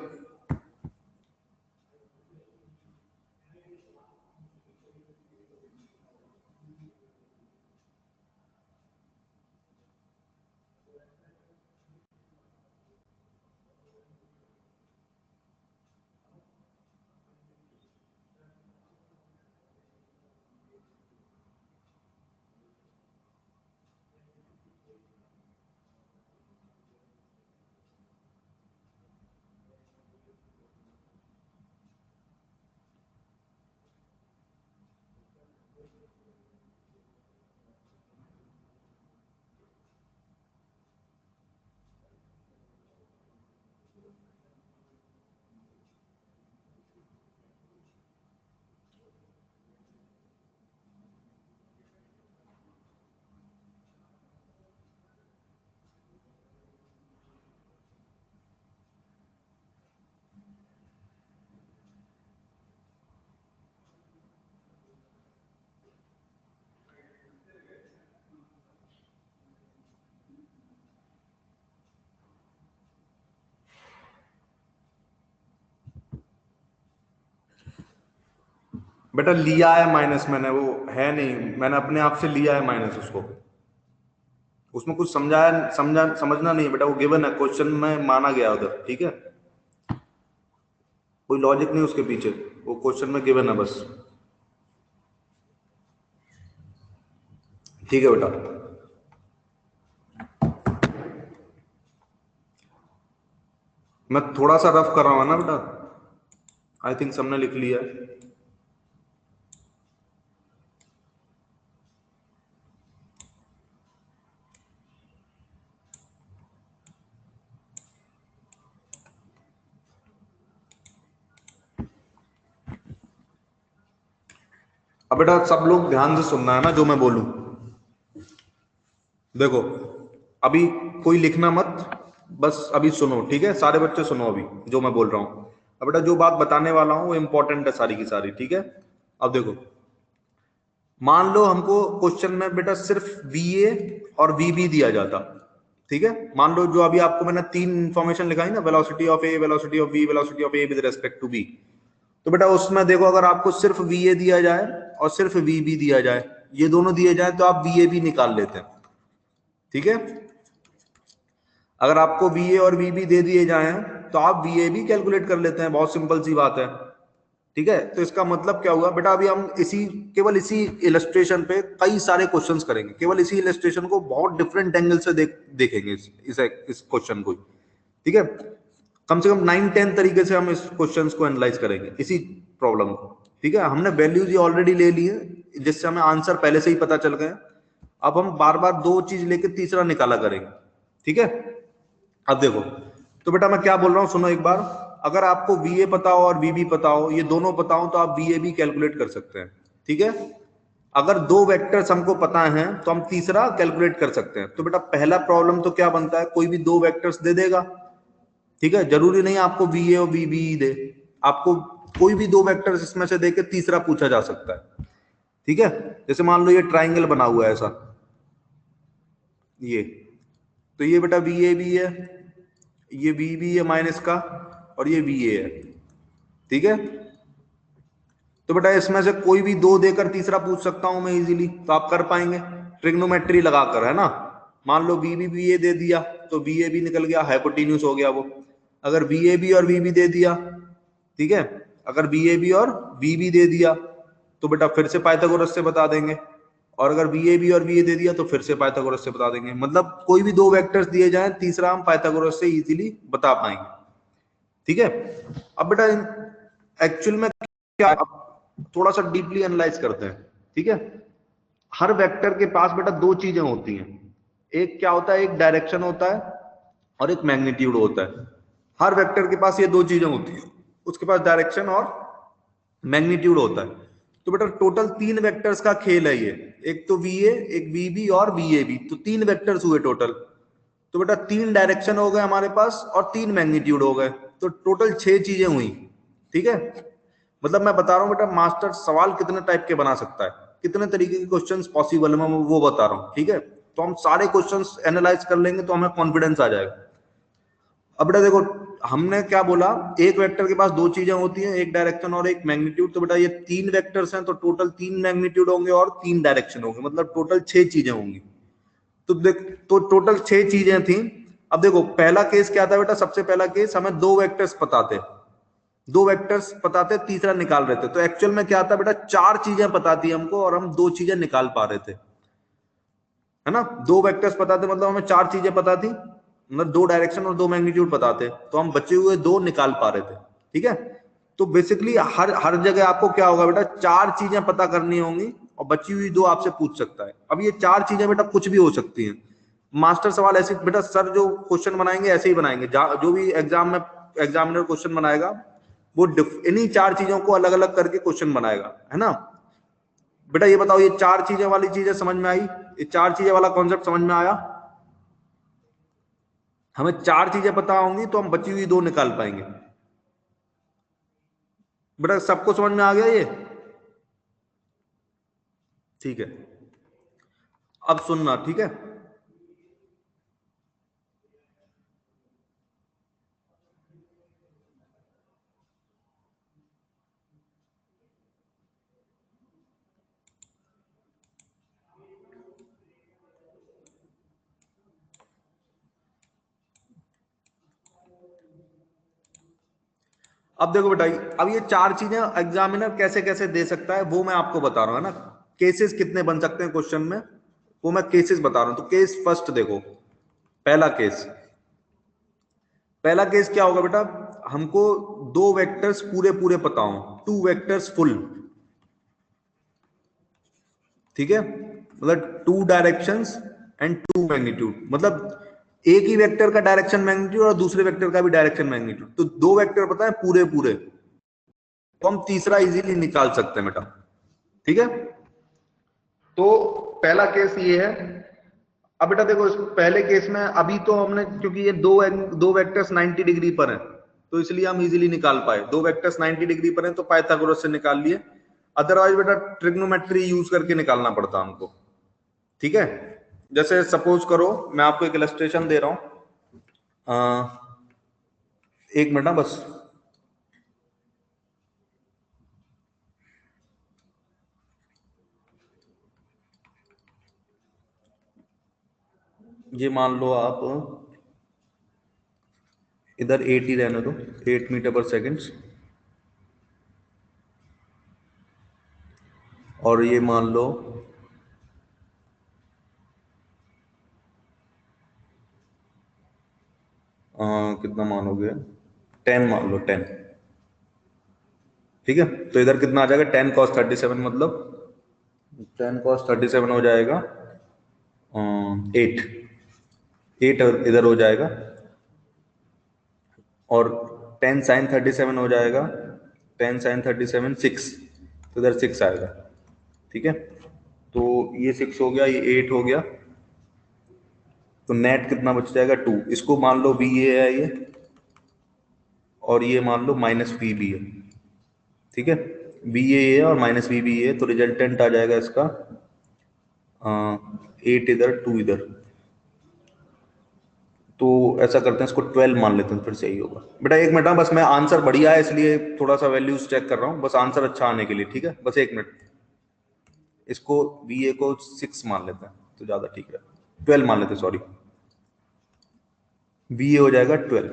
बेटा लिया है माइनस मैंने, वो है नहीं, मैंने अपने आप से लिया है माइनस उसको। उसमें कुछ समझना नहीं है बेटा, वो गिवन है क्वेश्चन में, माना गया उधर, ठीक है। कोई लॉजिक नहीं उसके पीछे, वो क्वेश्चन में गिवन है बस। ठीक है बेटा। मैं थोड़ा सा रफ कर रहा हूँ ना बेटा, आई थिंक सबने लिख लिया है। अब बेटा सब लोग ध्यान से सुनना है ना जो मैं बोलूं। देखो अभी कोई लिखना मत, बस अभी सुनो, ठीक है, सारे बच्चे सुनो अभी जो मैं बोल रहा हूँ। अब बेटा जो बात बताने वाला हूँ वो इंपॉर्टेंट है सारी की सारी, ठीक है। अब देखो, मान लो हमको क्वेश्चन में बेटा सिर्फ वीए और वीबी दिया जाता, ठीक है। मान लो जो अभी आपको मैंने तीन इंफॉर्मेशन लिखाई ना, velocity of A, velocity of B, velocity of A with respect to B. तो बेटा उसमें देखो, अगर आपको सिर्फ वीए दिया जाए और सिर्फ वीबी दिया जाए, ये दोनों दिए जाए, तो आप वीए भी निकाल लेते हैं, ठीक है। अगर आपको वीए और वीबी दे दिए जाएं तो आप वीए भी कैलकुलेट कर लेते हैं, बहुत सिंपल सी बात है, ठीक है। तो इसका मतलब क्या हुआ बेटा, अभी हम केवल इसी इलस्ट्रेशन पे कई सारे क्वेश्चंस करेंगे, केवल इसी इलस्ट्रेशन को बहुत डिफरेंट एंगल से देखेंगे इस क्वेश्चन को, ठीक है। कम से कम 9-10 तरीके से हम इस क्वेश्चन को एनालाइज करेंगे इसी प्रॉब्लम को, ठीक है। हमने वैल्यूज ये ऑलरेडी ले ली है, जिससे हमें आंसर पहले से ही पता चल गए। अब हम बार बार दो चीज लेके तीसरा निकाला करेंगे, ठीक है। अब देखो, तो बेटा मैं क्या बोल रहा हूं सुनो एक बार। अगर आपको वीए पता हो और वीबी पता हो, ये दोनों पता हो, तो आप वीए भी कैलकुलेट कर सकते हैं, ठीक है। अगर दो वेक्टर्स हमको पता हैं तो हम तीसरा कैलकुलेट कर सकते हैं। तो बेटा पहला प्रॉब्लम तो क्या बनता है, कोई भी दो वेक्टर्स दे देगा, ठीक है। जरूरी नहीं आपको वीए और वीबी दे, आपको कोई भी दो वेक्टर्स इसमें से देके तीसरा पूछा जा सकता है, ठीक है। जैसे मान लो ये ट्राइंगल बना हुआ है ऐसा, ये, तो ये बेटा वी ए भी है, ये वी बी है माइनस का, और ये वी ए है, ठीक है। तो बेटा इसमें से कोई भी दो देकर तीसरा पूछ सकता हूं मैं इजीली, तो आप कर पाएंगे ट्रिग्नोमेट्री लगाकर, है ना। मान लो बी बी ए दे दिया, तो बी ए भी निकल गया, हाइपोटेन्यूज हो गया वो। अगर बी ए बी और बी बी दे दिया, ठीक है, अगर बी ए बी और बी बी दे दिया, तो बेटा फिर से पाइथागोरस से बता देंगे। और अगर बी ए बी और बी ए दे दिया तो फिर से पाइथागोरस से बता देंगे। मतलब कोई भी दो वेक्टर्स दिए जाएं, तीसरा हम पाइथागोरस से इजीली बता पाएंगे, ठीक है। अब बेटा एक्चुअल में क्या, थोड़ा सा डीपली एनालाइज करते हैं, ठीक है। हर वेक्टर के पास बेटा दो चीजें होती हैं, एक क्या होता है, एक डायरेक्शन होता है और एक मैग्नीट्यूड होता है। हर वेक्टर के पास ये दो चीजें होती हैं, उसके पास डायरेक्शन और मैग्नीट्यूड होता है। तो बेटा टोटल तीन वेक्टर्स का खेल है ये, एक तो वी ए, एक वी बी और वी ए बी, तो तीन वेक्टर्स हुए टोटल। तो बेटा तीन डायरेक्शन हो गए हमारे पास और तीन मैग्नीट्यूड हो गए, तो टोटल छह चीजें हुई, ठीक है। मतलब मैं बता रहा हूं बेटा मास्टर सवाल कितने टाइप के बना सकता है, कितने तरीके के क्वेश्चंस पॉसिबल है, मैं वो बता रहा हूं, ठीक है। तो हम सारे क्वेश्चंस एनालाइज कर लेंगे तो हमें कॉन्फिडेंस आ जाएगा। अब बेटा देखो, हमने क्या बोला, एक वेक्टर के पास दो चीजें होती हैं, एक डायरेक्शन और एक मैग्नीट्यूड। तो बेटा ये तीन वेक्टर्स हैं, तो टोटल तीन मैग्नीट्यूड होंगे और तीन डायरेक्शन होंगे, मतलब टोटल छह चीजें होंगी। तो देख, तो टोटल छह चीजें थी। अब देखो पहला केस क्या था बेटा, सबसे पहला केस हमें दो वेक्टर्स पता थे, दो वेक्टर्स पता थे, तीसरा निकाल रहे थे। तो एक्चुअल में क्या था बेटा, चार चीजें पता थी हमको और हम दो चीजें निकाल पा रहे थे, है ना। दो वेक्टर्स पता थे मतलब हमें चार चीजें पता थी, मतलब दो डायरेक्शन और दो मैग्नीट्यूड पता थे, तो हम बचे हुए दो निकाल पा रहे थे, ठीक है। तो बेसिकली हर हर जगह आपको क्या होगा बेटा, चार चीजें पता करनी होंगी और बची हुई दो आपसे पूछ सकता है। अब ये चार चीजें बेटा कुछ भी हो सकती हैं, मास्टर सवाल ऐसे बेटा सर जो क्वेश्चन बनाएंगे ऐसे ही बनाएंगे, जो भी एग्जाम में एग्जामिनर क्वेश्चन बनाएगा वो इन्हीं चार चीजों को अलग अलग करके क्वेश्चन बनाएगा, है ना। बेटा ये बताओ, ये चार चीजें वाली चीजें समझ में आई, ये चार चीजें वाला कॉन्सेप्ट समझ में आया। हमें चार चीजें पता होंगी तो हम बची हुई दो निकाल पाएंगे। बेटा सबको समझ में आ गया ये, ठीक है। अब सुनना, ठीक है। अब देखो बेटा, अब ये चार चीजें एग्जामिनर कैसे कैसे दे सकता है वो मैं आपको बता रहा हूँ, है ना। केसेस कितने बन सकते हैं क्वेश्चन में, वो मैं केसेस बता रहा हूँ। तो केस फर्स्ट देखो, पहला केस, पहला केस क्या होगा बेटा, हमको दो वेक्टर्स पूरे पूरे पता हो, टू वेक्टर्स फुल, ठीक है, मतलब two directions and two magnitude, मतलब एक ही वेक्टर का डायरेक्शन मैग्नीट्यूड और दूसरे वेक्टर का भी डायरेक्शन मैग्नीट्यूड, तो दो वेक्टर पता है पूरे पूरे, तो हम तीसरा इजीली निकाल सकते हैं बेटा, ठीक है। तो पहला केस ये है। अब बेटा देखो, इस पहले केस में अभी तो हमने, क्योंकि ये दो वेक्टर्स 90 डिग्री पर हैं, तो इसलिए हम इजीली निकाल पाए, दो वेक्टर्स 90 डिग्री पर हैं तो पाइथागोरस से निकाल लिए, अदरवाइज बेटा ट्रिग्नोमेट्री यूज करके निकालना पड़ता हमको, ठीक है। जैसे सपोज करो, मैं आपको एक इलस्ट्रेशन दे रहा हूं, एक मिनट ना बस, ये मान लो आप इधर 8 ही रहने दो, 8 मीटर पर सेकेंड, और ये मान लो कितना मानोगे, 10 मान लो, 10, ठीक है। तो इधर कितना आ जाएगा, 10 cos 37, मतलब 10 cos 37 हो जाएगा 8, 8 इधर हो जाएगा, और 10 sin 37 हो जाएगा, 10 sin 37 6, तो इधर 6 आएगा, ठीक है। तो ये 6 हो गया, ये 8 हो गया, तो नेट कितना बच जाएगा, 2, इसको मान लो बी ए है ये, और ये मान लो माइनस बी बी है, ठीक है। बी ए है और माइनस बी बी है, तो रिजल्टेंट आ जाएगा इसका 8 इधर 2 इधर, तो ऐसा करते हैं, इसको 12 मान लेते हैं, फिर सही होगा बेटा। एक मिनट, बस मैं आंसर बढ़िया है इसलिए थोड़ा सा वैल्यूज चेक कर रहा हूँ, बस आंसर अच्छा आने के लिए, ठीक है, बस एक मिनट। इसको बी ए को 6 मान लेते हैं तो ज्यादा ठीक है, 12 मान लेते हैं, सॉरी, बी ए हो जाएगा 12,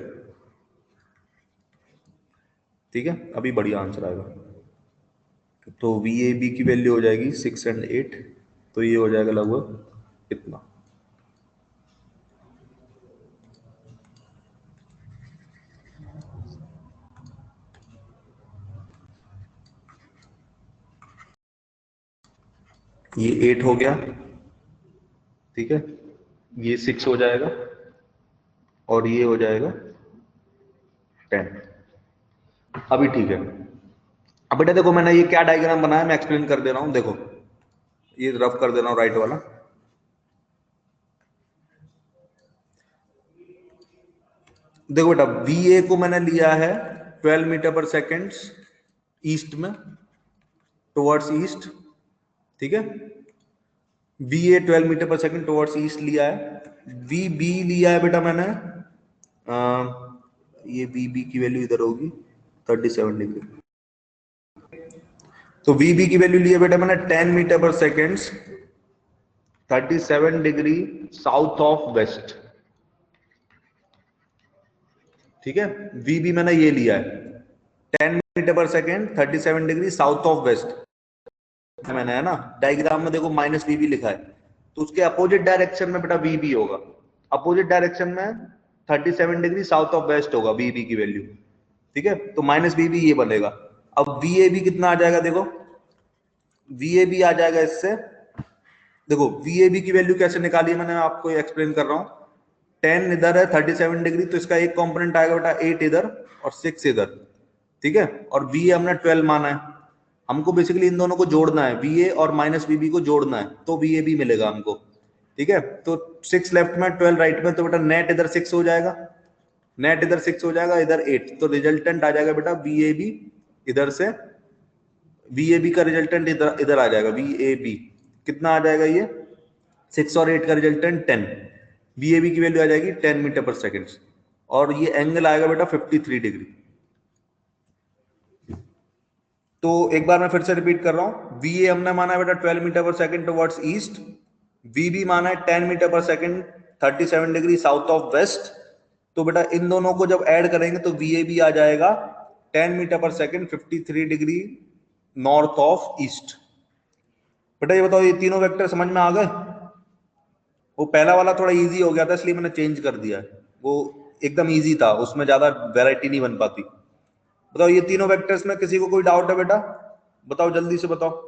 ठीक है, अभी बढ़िया आंसर आएगा। तो वी ए बी की वैल्यू हो जाएगी 6 एंड 8, तो ये हो जाएगा लगभग इतना। ये 8 हो गया, ठीक है, ये 6 हो जाएगा, और ये हो जाएगा 10, अभी ठीक है। अब बेटा देखो, मैंने ये क्या डायग्राम बनाया, मैं एक्सप्लेन कर दे रहा हूं, देखो ये रफ कर दे रहा हूं, राइट वाला। देखो बेटा, बी ए को मैंने लिया है 12 मीटर पर सेकेंड ईस्ट में, टुवर्ड्स ईस्ट, ठीक है। बी ए 12 metre per second towards east लिया है। वी बी लिया है बेटा मैंने, ये बी बी की वैल्यू इधर होगी 37 डिग्री, तो वी बी की वैल्यू ली है बेटा मैंने 10 metre per second 37 degree south of west, ठीक है। वी बी मैंने ये लिया है 10 metre per second 37 degree south of west, मैंने, है ना, डायग्राम में देखो माइनस वी बी लिखा है, तो उसके अपोजिट डायरेक्शन में बेटा वी बी होगा, अपोजिट डायरेक्शन में 37 डिग्री साउथ ऑफ वेस्ट होगा वी बी की वैल्यू, ठीक है। तो माइनस वी बी ये बनेगा। अब वी ए बी कितना आ जाएगा, देखो वी ए बी आ जाएगा इससे, देखो वी ए बी की वैल्यू कैसे निकाली है, मैंने आपको एक्सप्लेन कर रहा हूं। 10 इधर है 37 डिग्री, तो इसका एक कंपोनेंट आएगा बेटा 8 इधर और 6 इधर, ठीक है। और वी ए हमने 12 माना है, हमको बेसिकली इन दोनों को जोड़ना है, वी ए और माइनस वी बी को जोड़ना है, तो वी ए बी मिलेगा हमको, ठीक है। तो 6 लेफ्ट में 12 राइट में, तो बेटा नेट इधर 6 हो जाएगा, नेट इधर 6 हो जाएगा, इधर 8, तो रिजल्टेंट आ जाएगा बेटा वी ए बी, इधर से वी ए बी का रिजल्टेंट इधर इधर आ जाएगा, वी ए बी कितना आ जाएगा, ये 6 और 8 का रिजल्टेंट 10, बी ए बी की वैल्यू आ जाएगी 10 मीटर पर सेकेंड, और ये एंगल आएगा बेटा 53 डिग्री। तो एक बार मैं फिर से रिपीट कर रहा हूं, वी ए हमने माना है बेटा 12 metre per second towards east, V B माना है 10 metre per second 37 degree south of west, तो बेटा इन दोनों को जब ऐड करेंगे तो वी ए बी आ जाएगा 10 metre per second 53 degree north of east. बेटा ये बताओ, ये तीनों वेक्टर समझ में आ गए? वो पहला वाला थोड़ा इजी हो गया था इसलिए मैंने चेंज कर दिया है, वो एकदम इजी था, उसमें ज्यादा वैरायटी नहीं बन पाती। बताओ ये तीनों वेक्टर्स में किसी को कोई डाउट है बेटा? बताओ जल्दी से बताओ।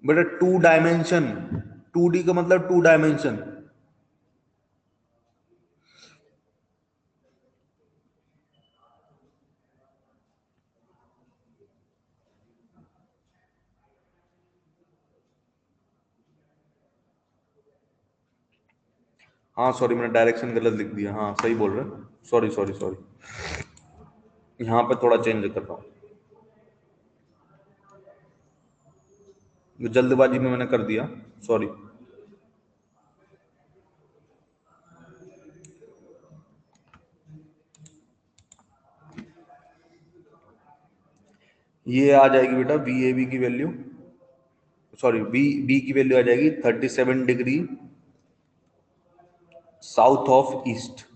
बेटा टू डायमेंशन, 2D का मतलब टू डायमेंशन। हाँ सॉरी, मैंने डायरेक्शन गलत लिख दिया, हाँ सही बोल रहे, सॉरी सॉरी सॉरी, यहाँ पे थोड़ा चेंज कर रहा हूँ, जल्दबाजी में मैंने कर दिया, सॉरी। ये आ जाएगी बेटा वी ए बी की वैल्यू, सॉरी बी बी की वैल्यू आ जाएगी 37 डिग्री साउथ ऑफ ईस्ट।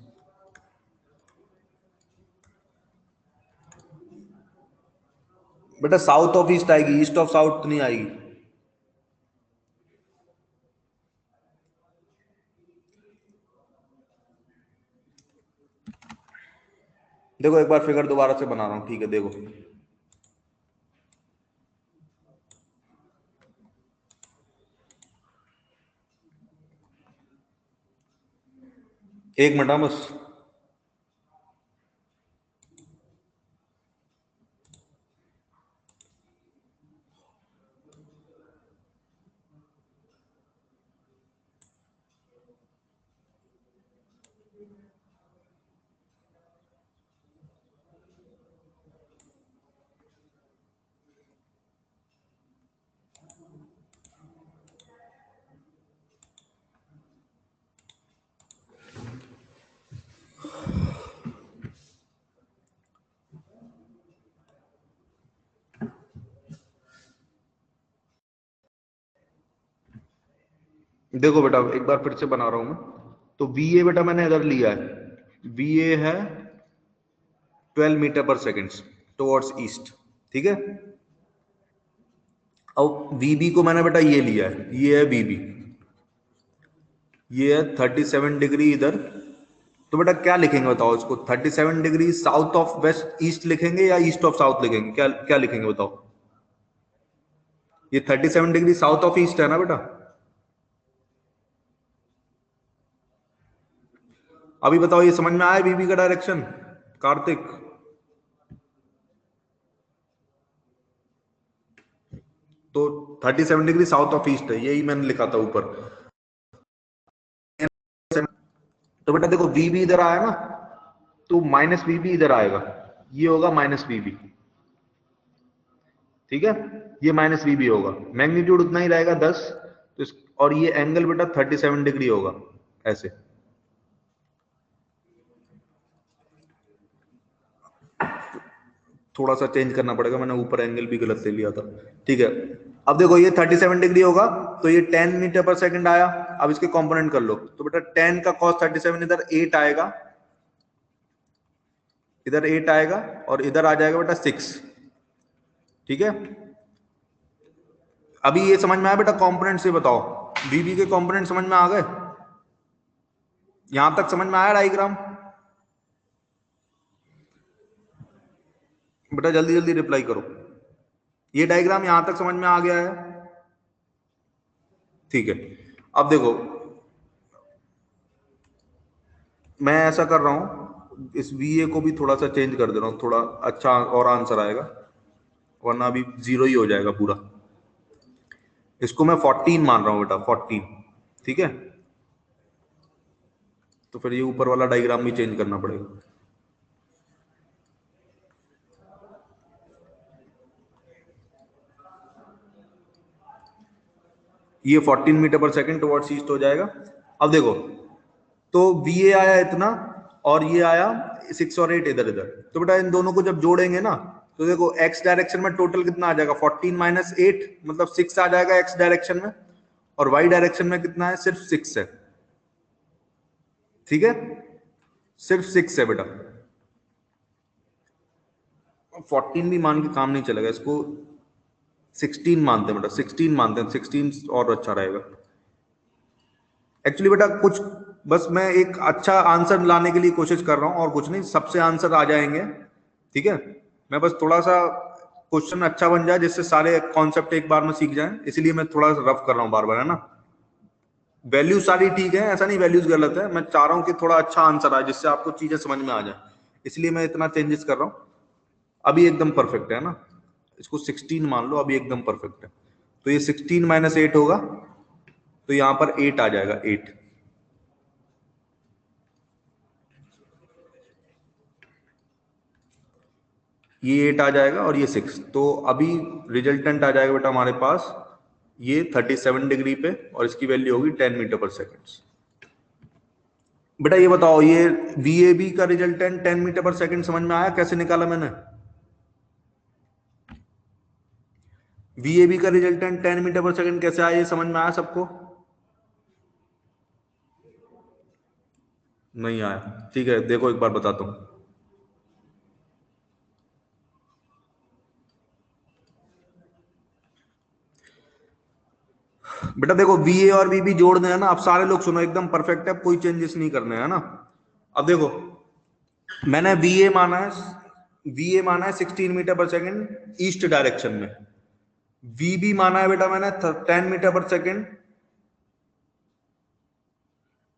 बेटा साउथ ऑफ ईस्ट आएगी, ईस्ट ऑफ साउथ नहीं आएगी। देखो एक बार फिगर दोबारा से बना रहा हूं, ठीक है देखो। एक मिनट बस। देखो बेटा एक बार फिर से बना रहा हूं मैं। तो वी ए बेटा मैंने इधर लिया है, वी ए है 12 metre per second towards east, ठीक है। अब वीबी को मैंने बेटा ये लिया है, ये है वीबी, ये है 37 डिग्री इधर। तो बेटा क्या लिखेंगे बताओ इसको, 37 degree south of west east लिखेंगे या ईस्ट ऑफ साउथ लिखेंगे, क्या क्या लिखेंगे बताओ? ये 37 डिग्री साउथ ऑफ ईस्ट है ना बेटा? अभी बताओ ये समझ में आया बीबी का डायरेक्शन कार्तिक? तो 37 डिग्री साउथ ऑफ ईस्ट है, यही मैंने लिखा था ऊपर। तो बेटा देखो वीबी इधर आया ना, तो माइनस वीबी इधर आएगा, ये होगा माइनस वीबी, ठीक है। ये माइनस वीबी होगा, मैग्नीट्यूड उतना ही रहेगा 10, तो और ये एंगल बेटा 37 डिग्री होगा ऐसे। थोड़ा सा चेंज करना पड़ेगा, मैंने ऊपर एंगल भी गलत ले लिया था, ठीक है। अब देखो ये 37 डिग्री होगा, तो ये 10 मीटर पर सेकंड आया। अब इसके कंपोनेंट कर लो, तो बेटा 10 का cos 37 इधर 8 आएगा, इधर 8 आएगा, और इधर आ जाएगा बेटा 6, ठीक है। अभी ये समझ में आया बेटा कंपोनेंट से बताओ, बीबी के कंपोनेंट समझ में आ गए? यहां तक समझ में आया डायग्राम? बेटा जल्दी जल्दी रिप्लाई करो, ये डायग्राम यहां तक समझ में आ गया है? ठीक है। अब देखो मैं ऐसा कर रहा हूं, इस वीए को भी थोड़ा सा चेंज कर दे रहा हूं, थोड़ा अच्छा और आंसर आएगा, वरना अभी जीरो ही हो जाएगा पूरा। इसको मैं 14 मान रहा हूं बेटा, 14, ठीक है। तो फिर ये ऊपर वाला डायग्राम भी चेंज करना पड़ेगा। ये 14 मीटर पर सेकंड टुवर्ड्स ईस्ट हो जाएगा। अब देखो, तो वी ए आया इतना, और ये आया 6 और 8 इधर इधर। तो बेटा इन दोनों को जब जोड़ेंगे ना तो देखो x डायरेक्शन में टोटल कितना आ जाएगा 14 माइनस 8 मतलब 6 आ जाएगा x डायरेक्शन में, और y डायरेक्शन में कितना है सिर्फ 6 है। ठीक है, सिर्फ 6 है बेटा। 14 भी मान के काम नहीं चलेगा, इसको 16 मानते हैं बेटा, 16 मानते हैं, 16 और अच्छा रहेगा। एक्चुअली बेटा कुछ बस मैं एक अच्छा आंसर लाने के लिए कोशिश कर रहा हूं और कुछ नहीं, सबसे आंसर आ जाएंगे। ठीक है, मैं बस थोड़ा सा क्वेश्चन अच्छा बन जाए जिससे सारे कॉन्सेप्ट एक बार में सीख जाएं, इसलिए मैं थोड़ा सा रफ कर रहा हूं बार बार, है ना। वैल्यूज सारी ठीक है, ऐसा नहीं वैल्यूज गलत है, मैं चाह रहा हूं कि थोड़ा अच्छा आंसर आए जिससे आपको चीजें समझ में आ जाए, इसलिए मैं इतना चेंजेस कर रहा हूं। अभी एकदम परफेक्ट है ना, इसको 16 मान लो, अभी एकदम परफेक्ट है। तो ये 16 माइनस 8 होगा, तो यहां पर 8 आ जाएगा, 8। ये 8 आ जाएगा और ये 6, तो अभी रिजल्टेंट आ जाएगा बेटा हमारे पास ये 37 डिग्री पे, और इसकी वैल्यू होगी 10 मीटर पर सेकेंड। बेटा ये बताओ, ये VAB का रिजल्टेंट 10 मीटर पर सेकेंड समझ में आया कैसे निकाला मैंने? VAB का रिजल्टेंट 10 मीटर पर सेकेंड कैसे आया, ये समझ में आया सबको? नहीं आया? ठीक है, देखो एक बार बताता हूं। बेटा देखो VA और VB जोड़ने हैं ना, अब सारे लोग सुनो, एकदम परफेक्ट है, कोई चेंजेस नहीं करने हैं ना। अब देखो मैंने VA माना है 16 metre per second east direction में, VB माना है बेटा मैंने 10 मीटर पर सेकेंड।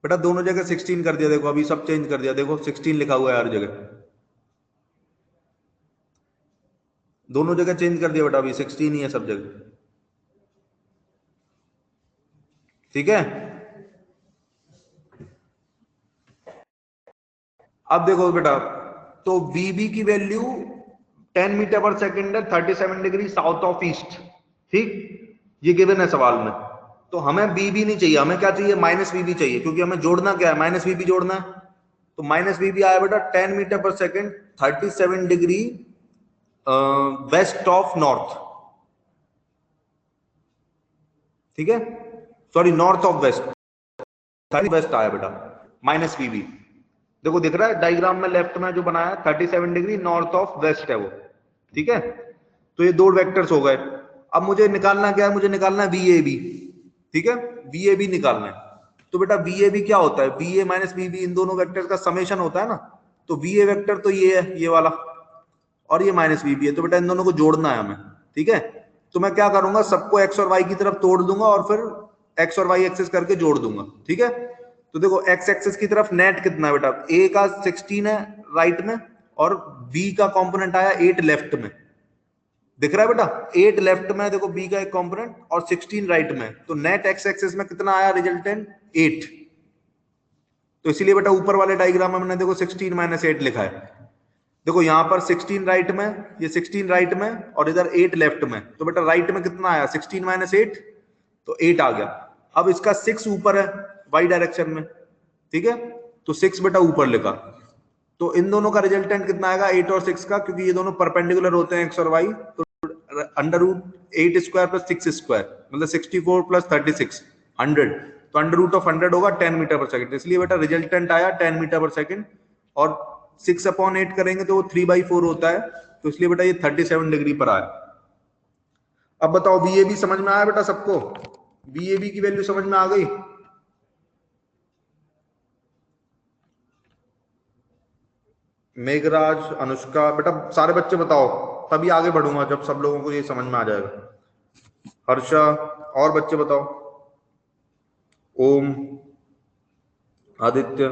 बेटा दोनों जगह 16 कर दिया, देखो अभी सब चेंज कर दिया, देखो 16 लिखा हुआ है हर जगह, दोनों जगह चेंज कर दिया बेटा, अभी 16 ही है सब जगह। ठीक है, अब देखो बेटा, तो VB की वैल्यू 10 मीटर पर सेकेंड है 37 डिग्री साउथ ऑफ ईस्ट। ठीक, ये गिवन है सवाल में। तो हमें BB नहीं चाहिए, हमें क्या चाहिए, माइनस VB चाहिए, क्योंकि हमें जोड़ना क्या है, माइनस VB जोड़ना है। तो माइनस VB आया बेटा 10 metre per second 37 degree west of north. ठीक है, sorry north of west, west आया बेटा माइनस VB। देखो दिख रहा है डायग्राम में लेफ्ट में जो बनाया 37 डिग्री नॉर्थ ऑफ वेस्ट है वो। ठीक है, तो ये दो वेक्टर्स हो गए। अब मुझे निकालना क्या है, मुझे निकालना है VAB। ठीक है, VAB निकालना है। तो बेटा VAB क्या होता है, VA माइनस VB इन दोनों वेक्टर्स का समेशन होता है ना। तो VA वेक्टर तो ये है, ये वाला, और ये माइनस VB है, तो बेटा इन दोनों को जोड़ना है हमें। ठीक है, तो मैं क्या करूंगा, सबको x और y की तरफ तोड़ दूंगा और फिर x और y एक्सेस करके जोड़ दूंगा। ठीक है, तो देखो x एक्सेस की तरफ नेट कितना है बेटा, a का 16 है राइट में, और b का कंपोनेंट आया 8 लेफ्ट में। दिख रहा है बेटा, 8 लेफ्ट में देखो b का एक कंपोनेंट और 16 राइट में, तो नेट x एक्सेस में कितना आया रिजल्टेंट 8। तो इसीलिए बेटा ऊपर वाले डायग्राम में मैंने देखो 16 माइनस 8 लिखा है। देखो यहां पर 16 राइट में, ये 16 राइट में और इधर 8 लेफ्ट में, तो बेटा राइट में कितना आया 16 माइनस 8, तो 8 आ गया। अब इसका 6 ऊपर है y डायरेक्शन में। ठीक है, तो 6 बेटा ऊपर लिखा, तो इन दोनों का रिजल्टेंट कितना आएगा 8 और 6 का, क्योंकि ये दोनों परपेंडिकुलर होते हैं x और y। तो under root 8 square plus 6 square मतलब 64 प्लस 36 100, तो अंडर रूट ऑफ 100 होगा 10 मीटर पर सेकंड, इसलिए बेटा रिजल्टेंट आया 10 मीटर पर सेकंड। और 6/8 करेंगे तो वो 3/4 होता है, तो इसलिए बेटा ये 37 डिग्री पर आया। अब बताओ VAB समझ में आया बेटा सबको, VAB की वैल्यू समझ में आ गई? मेघराज, अनुष्का, बेटा सारे बच्चे बताओ, तभी आगे बढ़ूंगा जब सब लोगों को ये समझ में आ जाएगा। हर्षा, और बच्चे बताओ, ओम, आदित्य,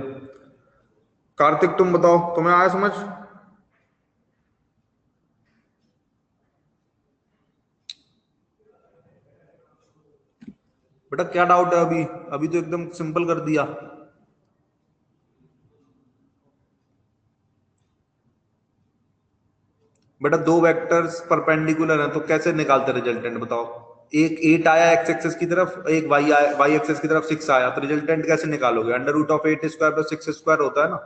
कार्तिक तुम बताओ, तुम्हें आया समझ? बेटा क्या डाउट है अभी? अभी तो एकदम सिंपल कर दिया। बेटा दो वेक्टर्स परपेंडिकुलर हैं तो कैसे निकालते रिजल्टेंट बताओ? एक 8 आया x एक्सेस की तरफ, एक y आया y एक्सेस की तरफ 6 आया, तो रिजल्टेंट कैसे निकालोगे? Under root of 8 square plus 6 square होता है ना।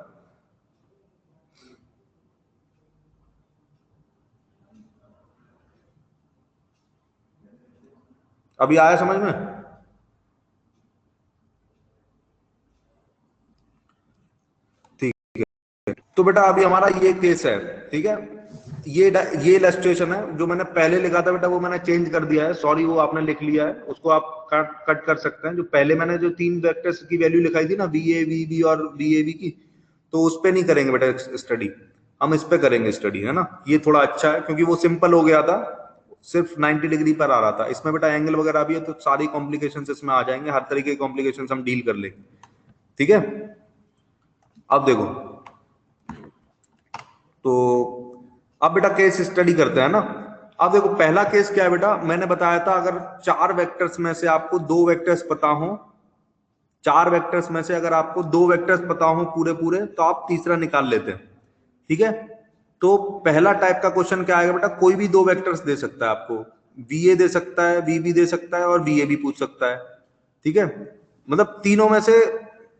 अभी आया समझ में? ठीक है, तो बेटा अभी हमारा ये केस है, ठीक है। ये ये इलस्ट्रेशन है जो मैंने पहले लिखा था बेटा, वो मैंने चेंज कर दिया है, सॉरी, वो आपने लिख लिया है, उसको आप कट कट कर सकते हैं। जो पहले मैंने जो तीन वेक्टर्स की वैल्यू लिखाई थी ना, वी ए वी बी और वी ए बी की, तो उस पे नहीं करेंगे बेटा स्टडी, हम इस पे करेंगे स्टडी, है ना। ये थोड़ा अच्छा है क्योंकि वो सिंपल हो गया था, सिर्फ 90 डिग्री पर आ रहा था। इसमें बेटा एंगल वगैरह भी है, तो सारी कॉम्प्लिकेशंस इसमें आ जाएंगे, हर तरीके की कॉम्प्लिकेशंस हम डील कर लेंगे, ठीक है। अब देखो, तो अब बेटा केस स्टडी करते हैं ना। अब देखो पहला केस क्या है बेटा, मैंने बताया था अगर चार वेक्टर्स में से आपको दो वेक्टर्स पता हो, चार वेक्टर्स में से अगर आपको दो वेक्टर्स पता हो पूरे पूरे, तो आप तीसरा निकाल लेते हैं, ठीक है। तो पहला टाइप का क्वेश्चन क्या आएगा बेटा, कोई भी दो वेक्टर्स दे सकता है आपको, वी ए दे सकता है, वी बी दे सकता है और वी ए भी पूछ सकता है, ठीक है। मतलब तीनों में से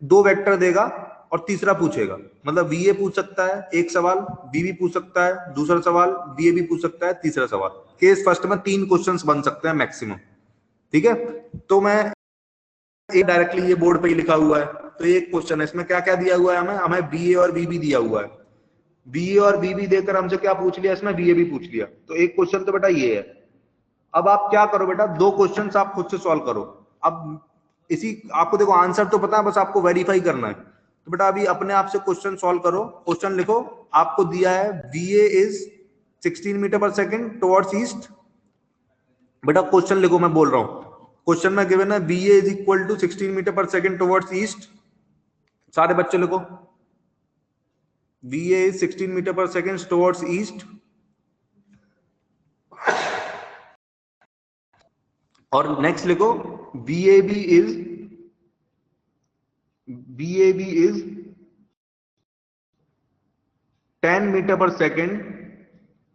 दो वेक्टर देगा और तीसरा पूछेगा, मतलब वी ए पूछ सकता है एक सवाल, बी भी पूछ सकता है दूसरा सवाल, वी ए भी पूछ सकता है तीसरा सवाल। केस फर्स्ट में तीन क्वेश्चंस बन सकते हैं मैक्सिमम, ठीक है। तो मैं एक डायरेक्टली ये बोर्ड पे ही लिखा हुआ है, तो एक क्वेश्चन है, इसमें क्या क्या दिया हुआ है, हमें हमें बी ए और बी बी दिया हुआ है। बी ए और बी बी देकर हमसे क्या पूछ लिया, इसमें बी ए भी पूछ लिया, तो एक क्वेश्चन तो बेटा ये है। अब आप क्या करो बेटा, दो क्वेश्चंस आप खुद से सॉल्व करो। अब इसी, आपको देखो आंसर तो पता है, बस आपको वेरीफाई करना है। तो बेटा अभी अपने आप से क्वेश्चन सॉल्व करो, क्वेश्चन लिखो। आपको दिया है V A is 16 metre per second towards east. बेटा क्वेश्चन लिखो, मैं बोल रहा हूं, क्वेश्चन में गिवन है V A is equal to 16 metre per second towards east. सारे बच्चे लिखो, V A is 16 metre per second towards east. और नेक्स्ट लिखो, V A B is, V A B is 10 metre per second,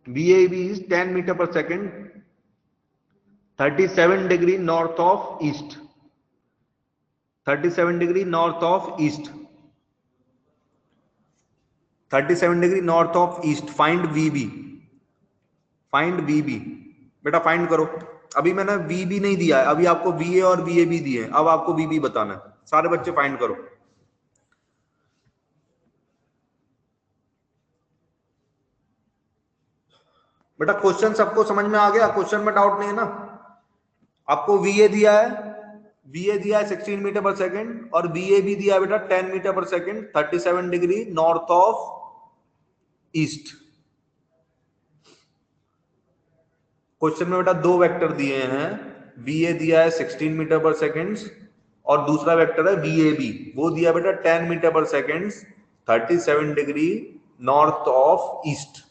V A B is 10 metre per second 37 degree north of east, 37 degree north of east, 37 degree north of east. Find V B, find V B. बेटा find करो। अभी मैंने we B नहीं दिया है, अभी आपको V A और वी ए बी दिए हैं, अब आपको वी बी बताना है। सारे बच्चे फाइंड करो। बेटा क्वेश्चन सबको समझ में आ गया, क्वेश्चन में डाउट नहीं है ना? आपको वी ए दिया है, वी ए दिया है 16 मीटर पर सेकेंड, और वी ए भी दिया है बेटा 10 metre per second 37 degree north of east. Question में बेटा दो वेक्टर दिए हैं, वी ए दिया है 16 मीटर पर सेकेंड और दूसरा वेक्टर है वी ए बी, वो दिया बेटा 10 metre per second 37 degree north of east.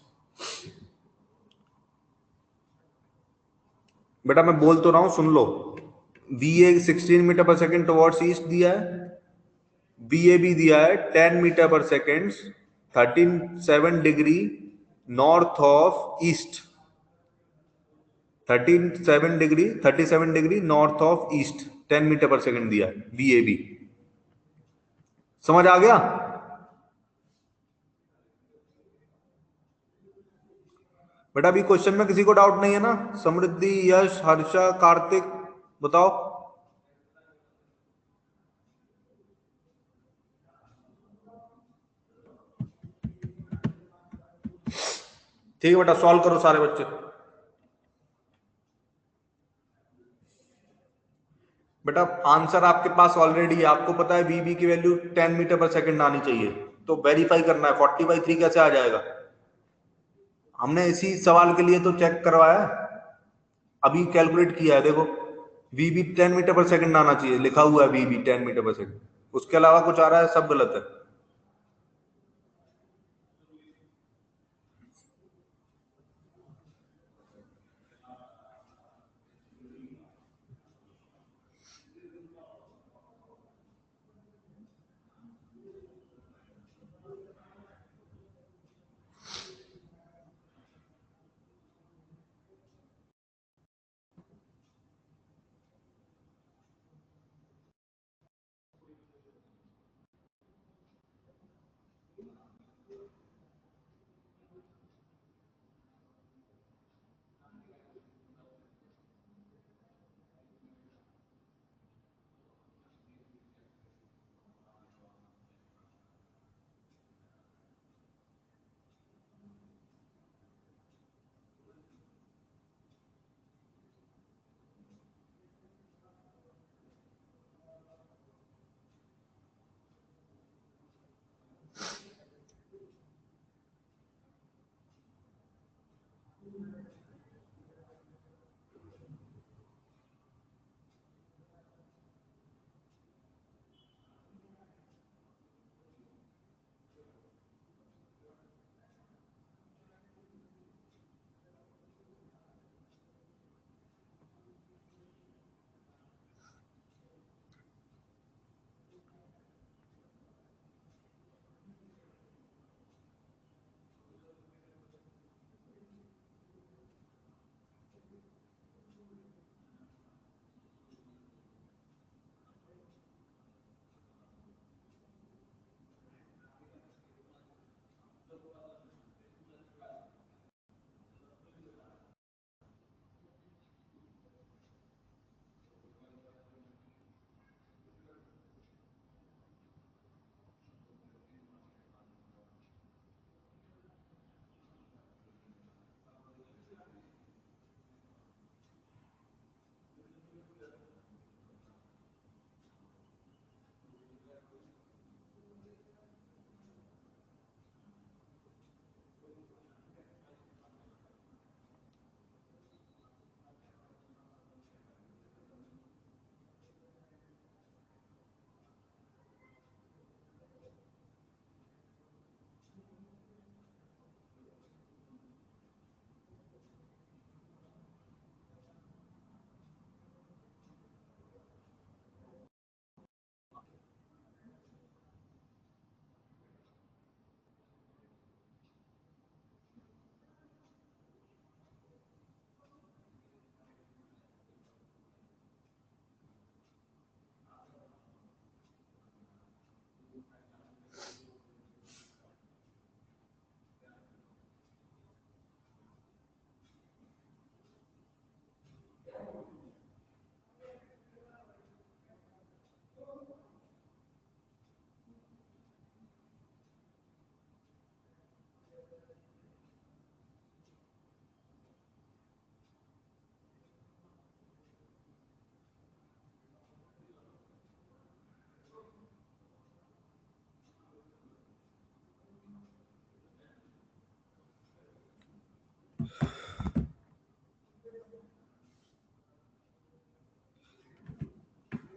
बेटा मैं बोल तो रहा हूं, सुन लो। V A 16 metre per second towards east दिया है, बी ए बी दिया है 10 metre per second 37 degree north of east, 37 degree north of east, 10 metre per second दिया है बी ए बी। समझ आ गया? बेटा अभी क्वेश्चन में किसी को डाउट नहीं है ना? समृद्धि, यश, हर्षा, कार्तिक, बताओ। ठीक है बेटा, सॉल्व करो सारे बच्चे। बेटा आंसर आपके पास ऑलरेडी है, आपको पता है वीबी की वैल्यू 10 मीटर पर सेकंड आनी चाहिए, तो वेरीफाई करना है 40/3 कैसे आ जाएगा। हमने इसी सवाल के लिए तो चेक करवाया है, अभी कैलकुलेट किया है, देखो वीबी 10 मीटर पर सेकंड आना चाहिए, लिखा हुआ है वीबी 10 मीटर पर सेकंड, उसके अलावा कुछ आ रहा है सब गलत है।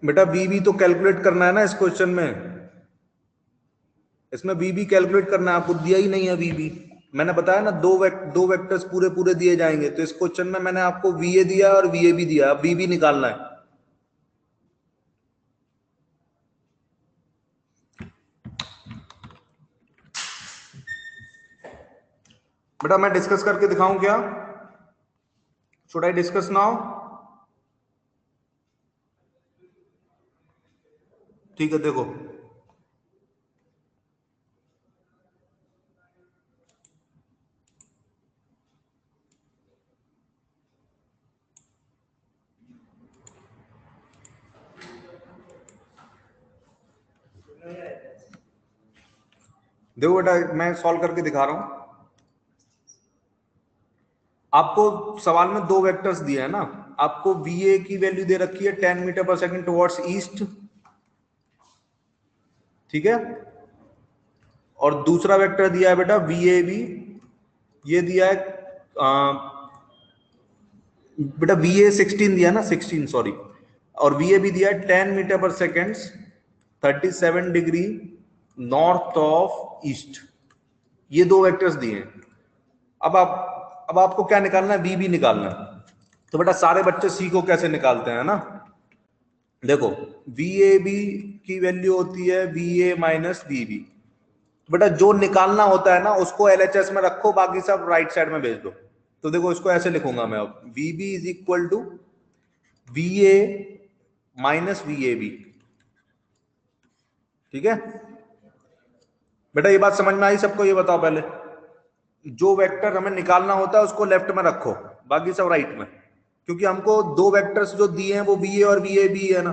बेटा वी भी तो कैलकुलेट करना है ना इस क्वेश्चन में, इसमें वी भी कैलकुलेट करना है, आपको दिया ही नहीं है वी भी। मैंने बताया ना दो वेक्टर्स पूरे पूरे दिए जाएंगे, तो इस क्वेश्चन में मैंने आपको वी ए दिया और वी ए भी दिया, अब वी भी निकालना है। बेटा मैं डिस्कस करके दिखाऊं क्या? Should I discuss now? ठीक है देखो, देखो बेटा मैं सॉल्व करके दिखा रहा हूं। आपको सवाल में दो वेक्टर्स दिए हैं ना, आपको वी ए की वैल्यू दे रखी है 10 मीटर पर सेकंड टुवर्ड्स ईस्ट, ठीक है, और दूसरा वेक्टर दिया है बेटा वी ए बी, ये दिया है बेटा वी ए 16 दिया ना, 16 सॉरी, और वी ए भी दिया है 10 metre per second 37 degree north of east, ये दो वेक्टर्स दिए हैं। अब आपको क्या निकालना है? वी बी निकालना है। तो बेटा सारे बच्चे सी को कैसे निकालते हैं ना, देखो वी ए बी की वैल्यू होती है V A minus V B, बेटा जो निकालना होता है ना उसको एलएचएस में रखो, बाकी सब राइट साइड में भेज दो। तो देखो इसको ऐसे लिखूंगा मैं, अब V B is equal to V A minus V A B, ठीक है बेटा, ये बात समझ में आई सबको? ये बताओ पहले, जो वेक्टर हमें निकालना होता है उसको लेफ्ट में रखो, बाकी सब राइट में, क्योंकि हमको दो वेक्टर्स जो दिए हैं वो वी ए और वी ए बी है ना,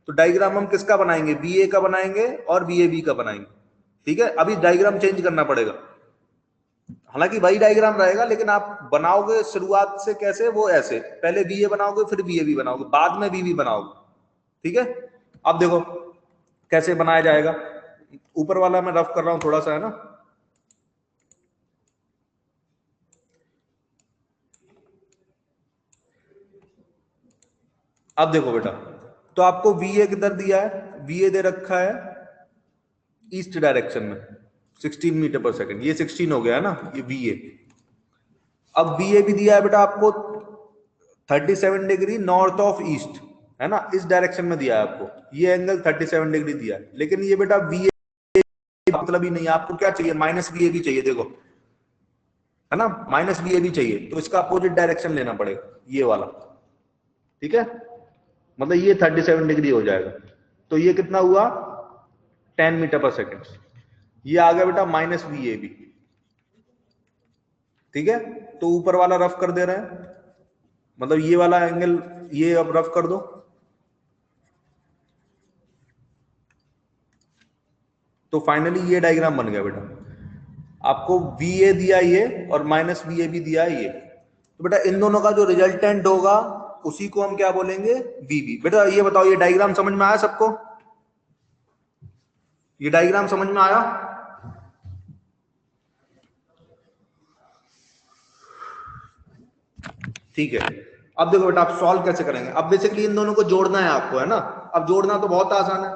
तो डायग्राम हम किसका बनाएंगे? वी ए का बनाएंगे और वी ए बी का बनाएंगे, ठीक है। अभी डायग्राम चेंज करना पड़ेगा, हालांकि वही डायग्राम रहेगा, लेकिन आप बनाओगे शुरुआत से कैसे, वो ऐसे पहले वी ए बनाओगे फिर वी ए बी बनाओगे, बाद में वी बी बनाओगे, ठीक है। अब देखो कैसे बनाया जाएगा, ऊपर वाला मैं रफ कर रहा हूं थोड़ा सा, है ना। अब देखो बेटा, तो आपको वी ए किधर दिया है? वी ए दे रखा है ईस्ट डायरेक्शन में 16 मीटर पर सेकंड, ये 16 हो गया है ना, ये वी ए। अब वी ए भी दिया है बेटा आपको 37 डिग्री नॉर्थ ऑफ ईस्ट, है ना, इस डायरेक्शन में दिया है आपको, ये एंगल 37 डिग्री दिया है, लेकिन ये बेटा वी ए मतलब ही नहीं है, आपको क्या चाहिए? माइनस वी ए भी चाहिए, देखो है ना, माइनस वी ए भी चाहिए, तो इसका अपोजिट डायरेक्शन लेना पड़ेगा, ये वाला, ठीक है, मतलब ये 37 डिग्री हो जाएगा, तो ये कितना हुआ? 10 मीटर पर सेकेंड, ये आ गया बेटा माइनस वी ए बी, ठीक है। तो ऊपर वाला रफ कर दे रहे हैं, मतलब ये वाला एंगल ये अब रफ कर दो, तो फाइनली ये डायग्राम बन गया बेटा, आपको वी ए दिया ये और माइनस वी ए भी दिया ये, तो बेटा इन दोनों का जो रिजल्टेंट होगा उसी को हम क्या बोलेंगे? V B. बेटा ये बताओ, ये डायग्राम समझ में आया सबको? ये डायग्राम समझ में आया? ठीक है, अब देखो बेटा आप सॉल्व कैसे करेंगे। अब बेसिकली इन दोनों को जोड़ना है आपको, है ना। अब जोड़ना तो बहुत आसान है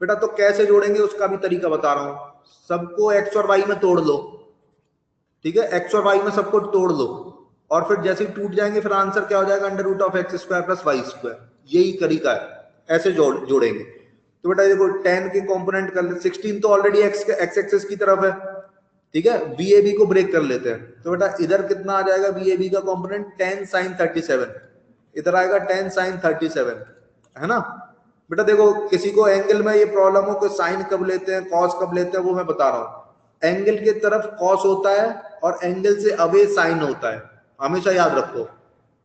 बेटा, तो कैसे जोड़ेंगे उसका भी तरीका बता रहा हूं। सबको एक्स और वाई में तोड़ लो, ठीक है, एक्स और वाई में सबको तोड़ लो, और फिर जैसे ही टूट जाएंगे फिर आंसर क्या हो जाएगा? Under root of X square plus Y square, यही तरीका है, ऐसे जोड़ेंगे। तो बेटा देखो 10 के कंपोनेंट कर ले, 16 तो ऑलरेडी एक्स एक्सिस की तरफ है, ठीक है, वी ए बी को ब्रेक कर लेते हैं, तो बेटा इधर कितना आ जाएगा? वी ए बी का कंपोनेंट 10 sin 37, इधर आएगा 10 sin 37, है ना। बेटा देखो किसी को एंगल में ये प्रॉब्लम हो कि साइन कब लेते हैं कॉस कब लेते हैं, वो मैं बता रहा हूं। एंगल की तरफ कॉस होता है और एंगल से अवे साइन होता है, हमेशा याद रखो।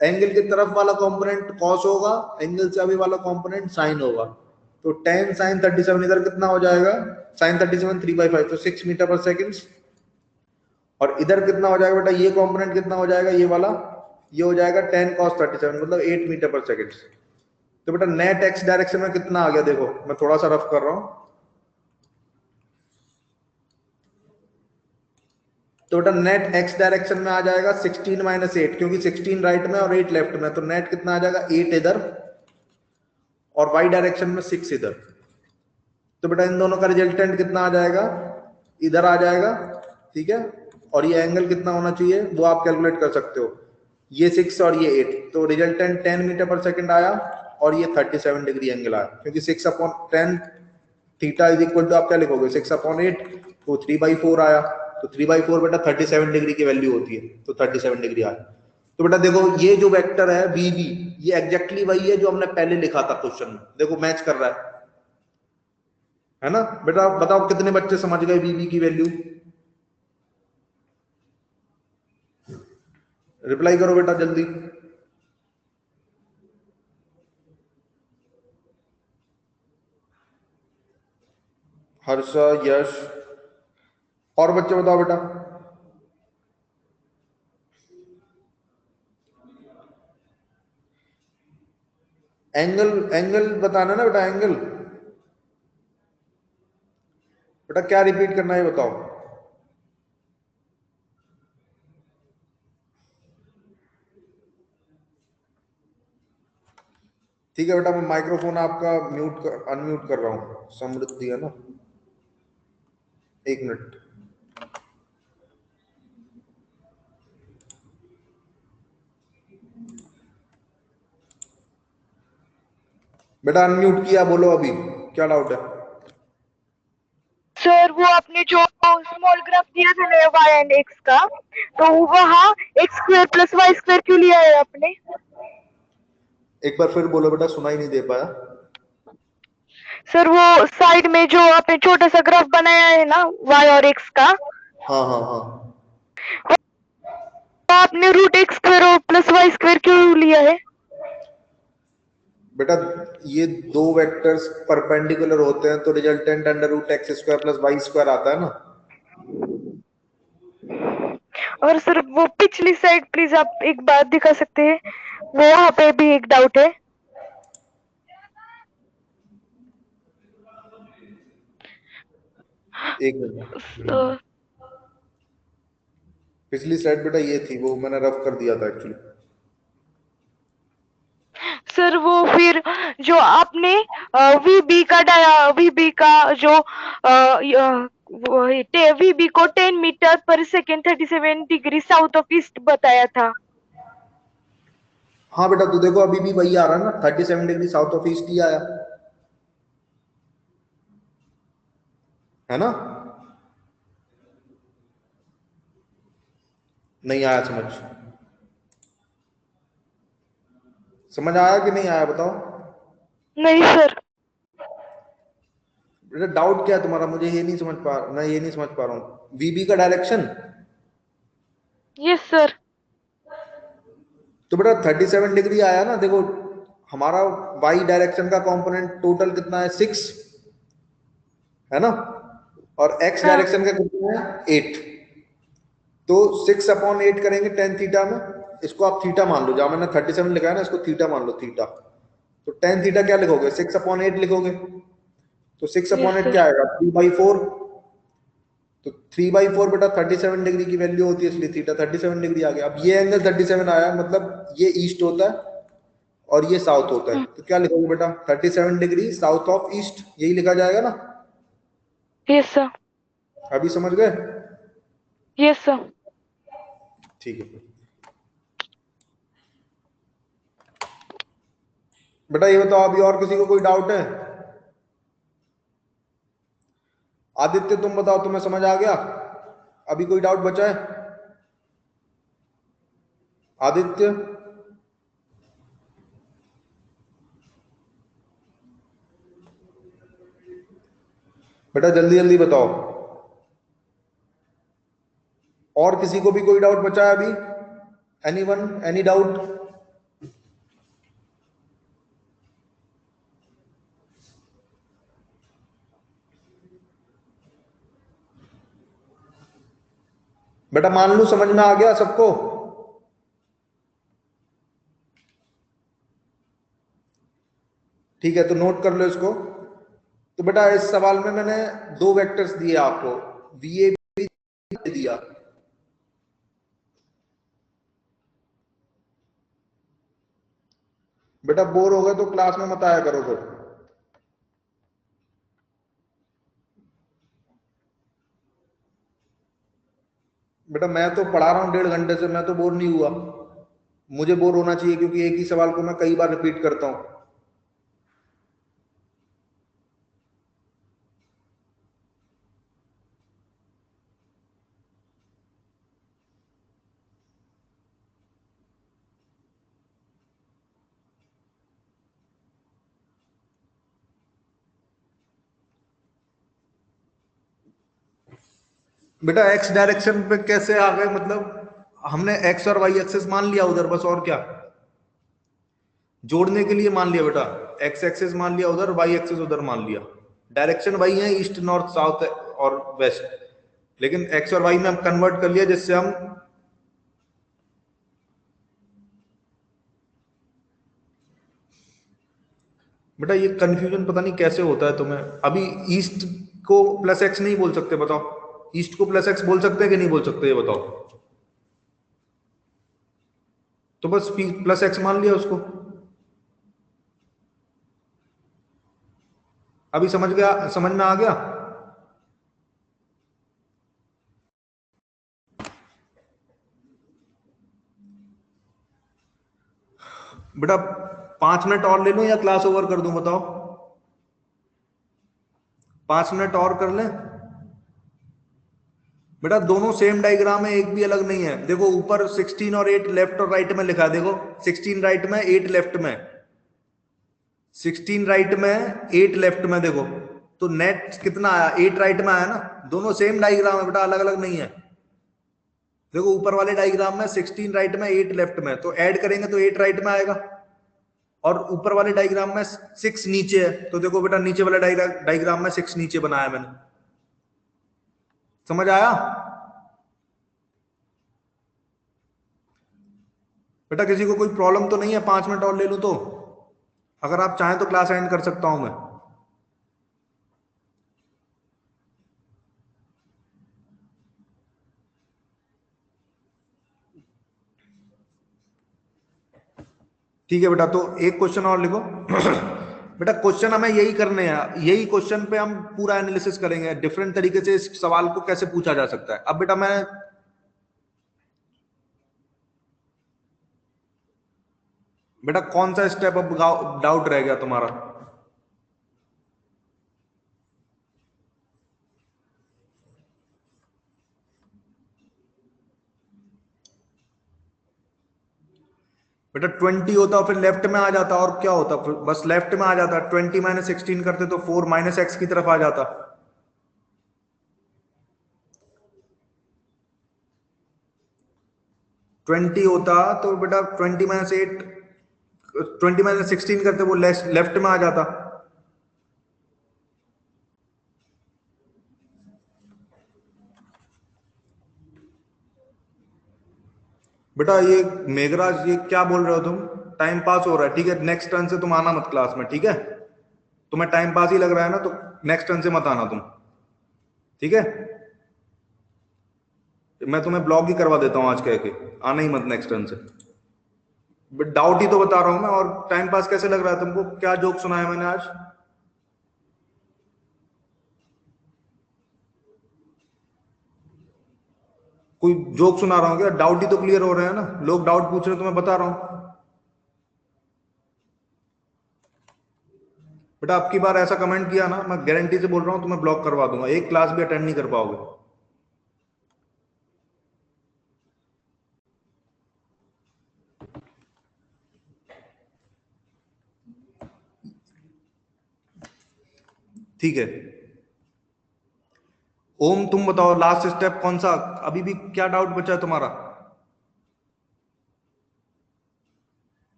एंगल की तरफ वाला कंपोनेंट कॉस होगा, एंगल से अवे वाला कंपोनेंट साइन होगा। तो 10 sin 37 इधर कितना हो जाएगा? sin 37 3/5, तो 6 मीटर पर सेकेंड। और इधर कितना हो जाएगा बेटा? ये कंपोनेंट कितना हो जाएगा? ये वाला, ये हो जाएगा 10 cos 37, मतलब 8 मीटर पर सेकेंड। तो बेटा नेट एक्स डायरेक्शन में कितना आ गया? देखो मैं थोड़ा सा रफ कर रहा हूं, तो बेटा नेट एक्स डायरेक्शन में आ जाएगा 16 - 8, क्योंकि 16 राइट में और 8 लेफ्ट में, तो नेट कितना आ जाएगा? 8 इधर और वाई डायरेक्शन में 6 इधर, तो बेटा इन दोनों का रिजल्टेंट कितना आ जाएगा, इधर आ जाएगा, ठीक है। और ये एंगल कितना होना चाहिए वो आप कैलकुलेट कर सकते हो, ये 6 और ये 8, तो रिजल्टेंट 10 मीटर पर सेकंड आया और ये 37 डिग्री एंगल आया, क्योंकि 6/10 थीटा इज इक्वल टू आप क्या लिखोगे 6/8, तो 3/4 आया, तो 3/4 बेटा 37 डिग्री की वैल्यू होती है, तो 37 डिग्री आया। तो बेटा देखो ये जो वेक्टर है VB, ये एग्जैक्टली वही है जो हमने पहले लिखा था क्वेश्चन में, देखो मैच कर रहा है ना। बेटा बताओ कितने बच्चे समझ गए VB की वैल्यू, रिप्लाई करो बेटा जल्दी। हर्षा, यश, और बच्चे बताओ बेटा। एंगल, एंगल बताना ना बेटा, एंगल बेटा क्या रिपीट करना है बताओ। ठीक है बेटा, मैं माइक्रोफोन आपका म्यूट कर, अनम्यूट कर रहा हूँ, समृद्धि है ना, 1 मिनट। बेटा अनम्यूट किया, बोलो अभी क्या डाउट है। सर वो आपने जो स्मॉल ग्राफ दिया था ना y एंड x का, तो वहाँ x² + y² क्यों लिया है आपने? एक बार फिर बोलो बेटा, सुनाई नहीं दे पाया। सर वो साइड में जो आपने छोटा सा ग्राफ बनाया है ना y और x का, हाँ हाँ हाँ, तो आपने √x² और +y² क्यों लिया है? बेटा ये दो वेक्टर्स परपेंडिकुलर होते हैं तो रिजल्टेंट √x² + y² आता है ना। और सर वो पिछली साइड प्लीज आप एक बात दिखा सकते हैं, वो वहाँ पे भी एक डाउट है। एक मिनट, तो पिछली स्लाइड बेटा ये थी, वो मैंने रफ कर दिया था एक्चुअली। सर वो फिर जो आपने VB का जो VB को 10 metre per second 37 degree south of east बताया था। हाँ बेटा तू देखो अभी भी वही आ रहा है ना, 37 डिग्री साउथ ऑफ ईस्ट ही आया है ना। नहीं आया समझ, समझ आया कि नहीं आया बताओ। नहीं सर। बेटा डाउट क्या है तुम्हारा, मुझे ये नहीं समझ पा, मैं ये नहीं समझ पा रहा हूँ। VB का डायरेक्शन, यस सर। तो बेटा 37 डिग्री आया ना, देखो हमारा वाई डायरेक्शन का कंपोनेंट टोटल कितना है 6 है ना, और एक्स हाँ डायरेक्शन का कितना है 8, तो 6/8 करेंगे टेन थीटा में, इसको आप थीटा मान लो, जहां मैंने 37 लिखा है ना इसको थीटा मान लो, थीटा, तो टेन थीटा क्या लिखोगे 6/8 लिखोगे, तो six yes upon eight sir. क्या आएगा 3/4, तो 3/4 बेटा 37 डिग्री की वैल्यू होती है, इसलिए थीटा 37 डिग्री आ गया। अब ये एंगल 37 आया, मतलब ये ईस्ट होता है और ये साउथ होता है, तो क्या लिखोगे बेटा 37 डिग्री साउथ ऑफ ईस्ट, यही लिखा जाएगा ना। Yes sir. अभी समझ गए, यस सर। ठीक है बेटा। ये बताओ अभी और किसी को कोई डाउट है। आदित्य तुम बताओ, तुम्हें समझ आ गया, अभी कोई डाउट बचा है आदित्य। बेटा जल्दी जल्दी बताओ, और किसी को भी कोई डाउट बचा है अभी, एनीवन, एनी डाउट। बेटा मान लो समझ में आ गया सबको, ठीक है तो नोट कर लो इसको। तो बेटा इस सवाल में मैंने दो वेक्टर्स दिए आपको, VA भी दिया, बेटा बोर हो गए तो क्लास में मत आया करो फिर। बेटा मैं तो पढ़ा रहा हूँ 1.5 घंटे से, मैं तो बोर नहीं हुआ। मुझे बोर होना चाहिए क्योंकि एक ही सवाल को मैं कई बार रिपीट करता हूँ। बेटा एक्स डायरेक्शन पे कैसे आ गए, मतलब हमने एक्स और वाई एक्सेस मान लिया उधर, बस और क्या, जोड़ने के लिए मान लिया बेटा। एक्स एक्सेस मान लिया उधर, वाई एक्सेस उधर मान लिया। डायरेक्शन वही है, ईस्ट नॉर्थ साउथ और वेस्ट, लेकिन एक्स और वाई में हम कन्वर्ट कर लिया जिससे हम, बेटा ये कंफ्यूजन पता नहीं कैसे होता है तुम्हें। अभी ईस्ट को प्लस एक्स नहीं बोल सकते, बताओ। ईस्ट को प्लस एक्स बोल सकते हैं कि नहीं बोल सकते, ये बताओ। तो बस प्लस एक्स मान लिया उसको। अभी समझ गया, समझ में आ गया। बेटा 5 मिनट और ले लूं या क्लास ओवर कर दूं, बताओ। 5 मिनट और कर लें। बेटा दोनों सेम डायग्राम है, एक भी अलग नहीं है। देखो ऊपर 16 और 8 लेफ्ट और राइट में लिखा है, देखो 16 राइट में 8 लेफ्ट में, 16 राइट में 8 लेफ्ट में, देखो तो नेट कितना आया, 8 राइट में आया ना। दोनों सेम डायग्राम है बेटा, अलग अलग नहीं है। देखो ऊपर वाले डायग्राम में 16 राइट में 8 लेफ्ट में, तो ऐड करेंगे तो 8 राइट में आएगा। और ऊपर वाले डायग्राम में 6 नीचे है, तो देखो बेटा नीचे वाले डायग्राम में 6 नीचे बनाया मैंने। समझ आया बेटा? किसी को कोई प्रॉब्लम तो नहीं है? 5 मिनट और ले लूं तो, अगर आप चाहें तो क्लास एंड कर सकता हूं मैं। ठीक है बेटा, तो एक क्वेश्चन और लिखो। बेटा क्वेश्चन हमें यही करने हैं, यही क्वेश्चन पे हम पूरा एनालिसिस करेंगे, डिफरेंट तरीके से इस सवाल को कैसे पूछा जा सकता है। अब बेटा मैं, बेटा कौन सा स्टेप अब डाउट रह गया तुम्हारा? बेटा 20 होता फिर लेफ्ट में आ जाता, और क्या होता, फिर बस लेफ्ट में आ जाता। 20 माइनस 16 करते तो 4 माइनस एक्स की तरफ आ जाता। 20 होता तो बेटा 20 माइनस 8, 20 माइनस 16 करते वो लेफ्ट में आ जाता। बेटा ये मेघराज, ये क्या बोल रहे हो तुम? टाइम पास हो रहा है, ठीक है। नेक्स्ट टर्न से तुम आना मत क्लास में, ठीक है। तुम्हें टाइम पास ही लग रहा है ना, तो नेक्स्ट टर्न से मत आना तुम, ठीक है। मैं तुम्हें ब्लॉक ही करवा देता हूं आज कह के, आना ही मत नेक्स्ट टर्न से। डाउट ही तो बता रहा हूं मैं, और टाइम पास कैसे लग रहा है तुमको? क्या जोक सुनाया मैंने आज? कोई जोक सुना रहा हूं क्या? डाउट ही तो क्लियर हो रहे हैं ना, लोग डाउट पूछ रहे हैं तो मैं बता रहा हूं। बेटा अब की बार ऐसा कमेंट किया ना, मैं गारंटी से बोल रहा हूं तुम्हें ब्लॉक करवा दूंगा, एक क्लास भी अटेंड नहीं कर पाओगे। ठीक है। ओम तुम बताओ लास्ट स्टेप कौन सा, अभी भी क्या डाउट बचा है तुम्हारा?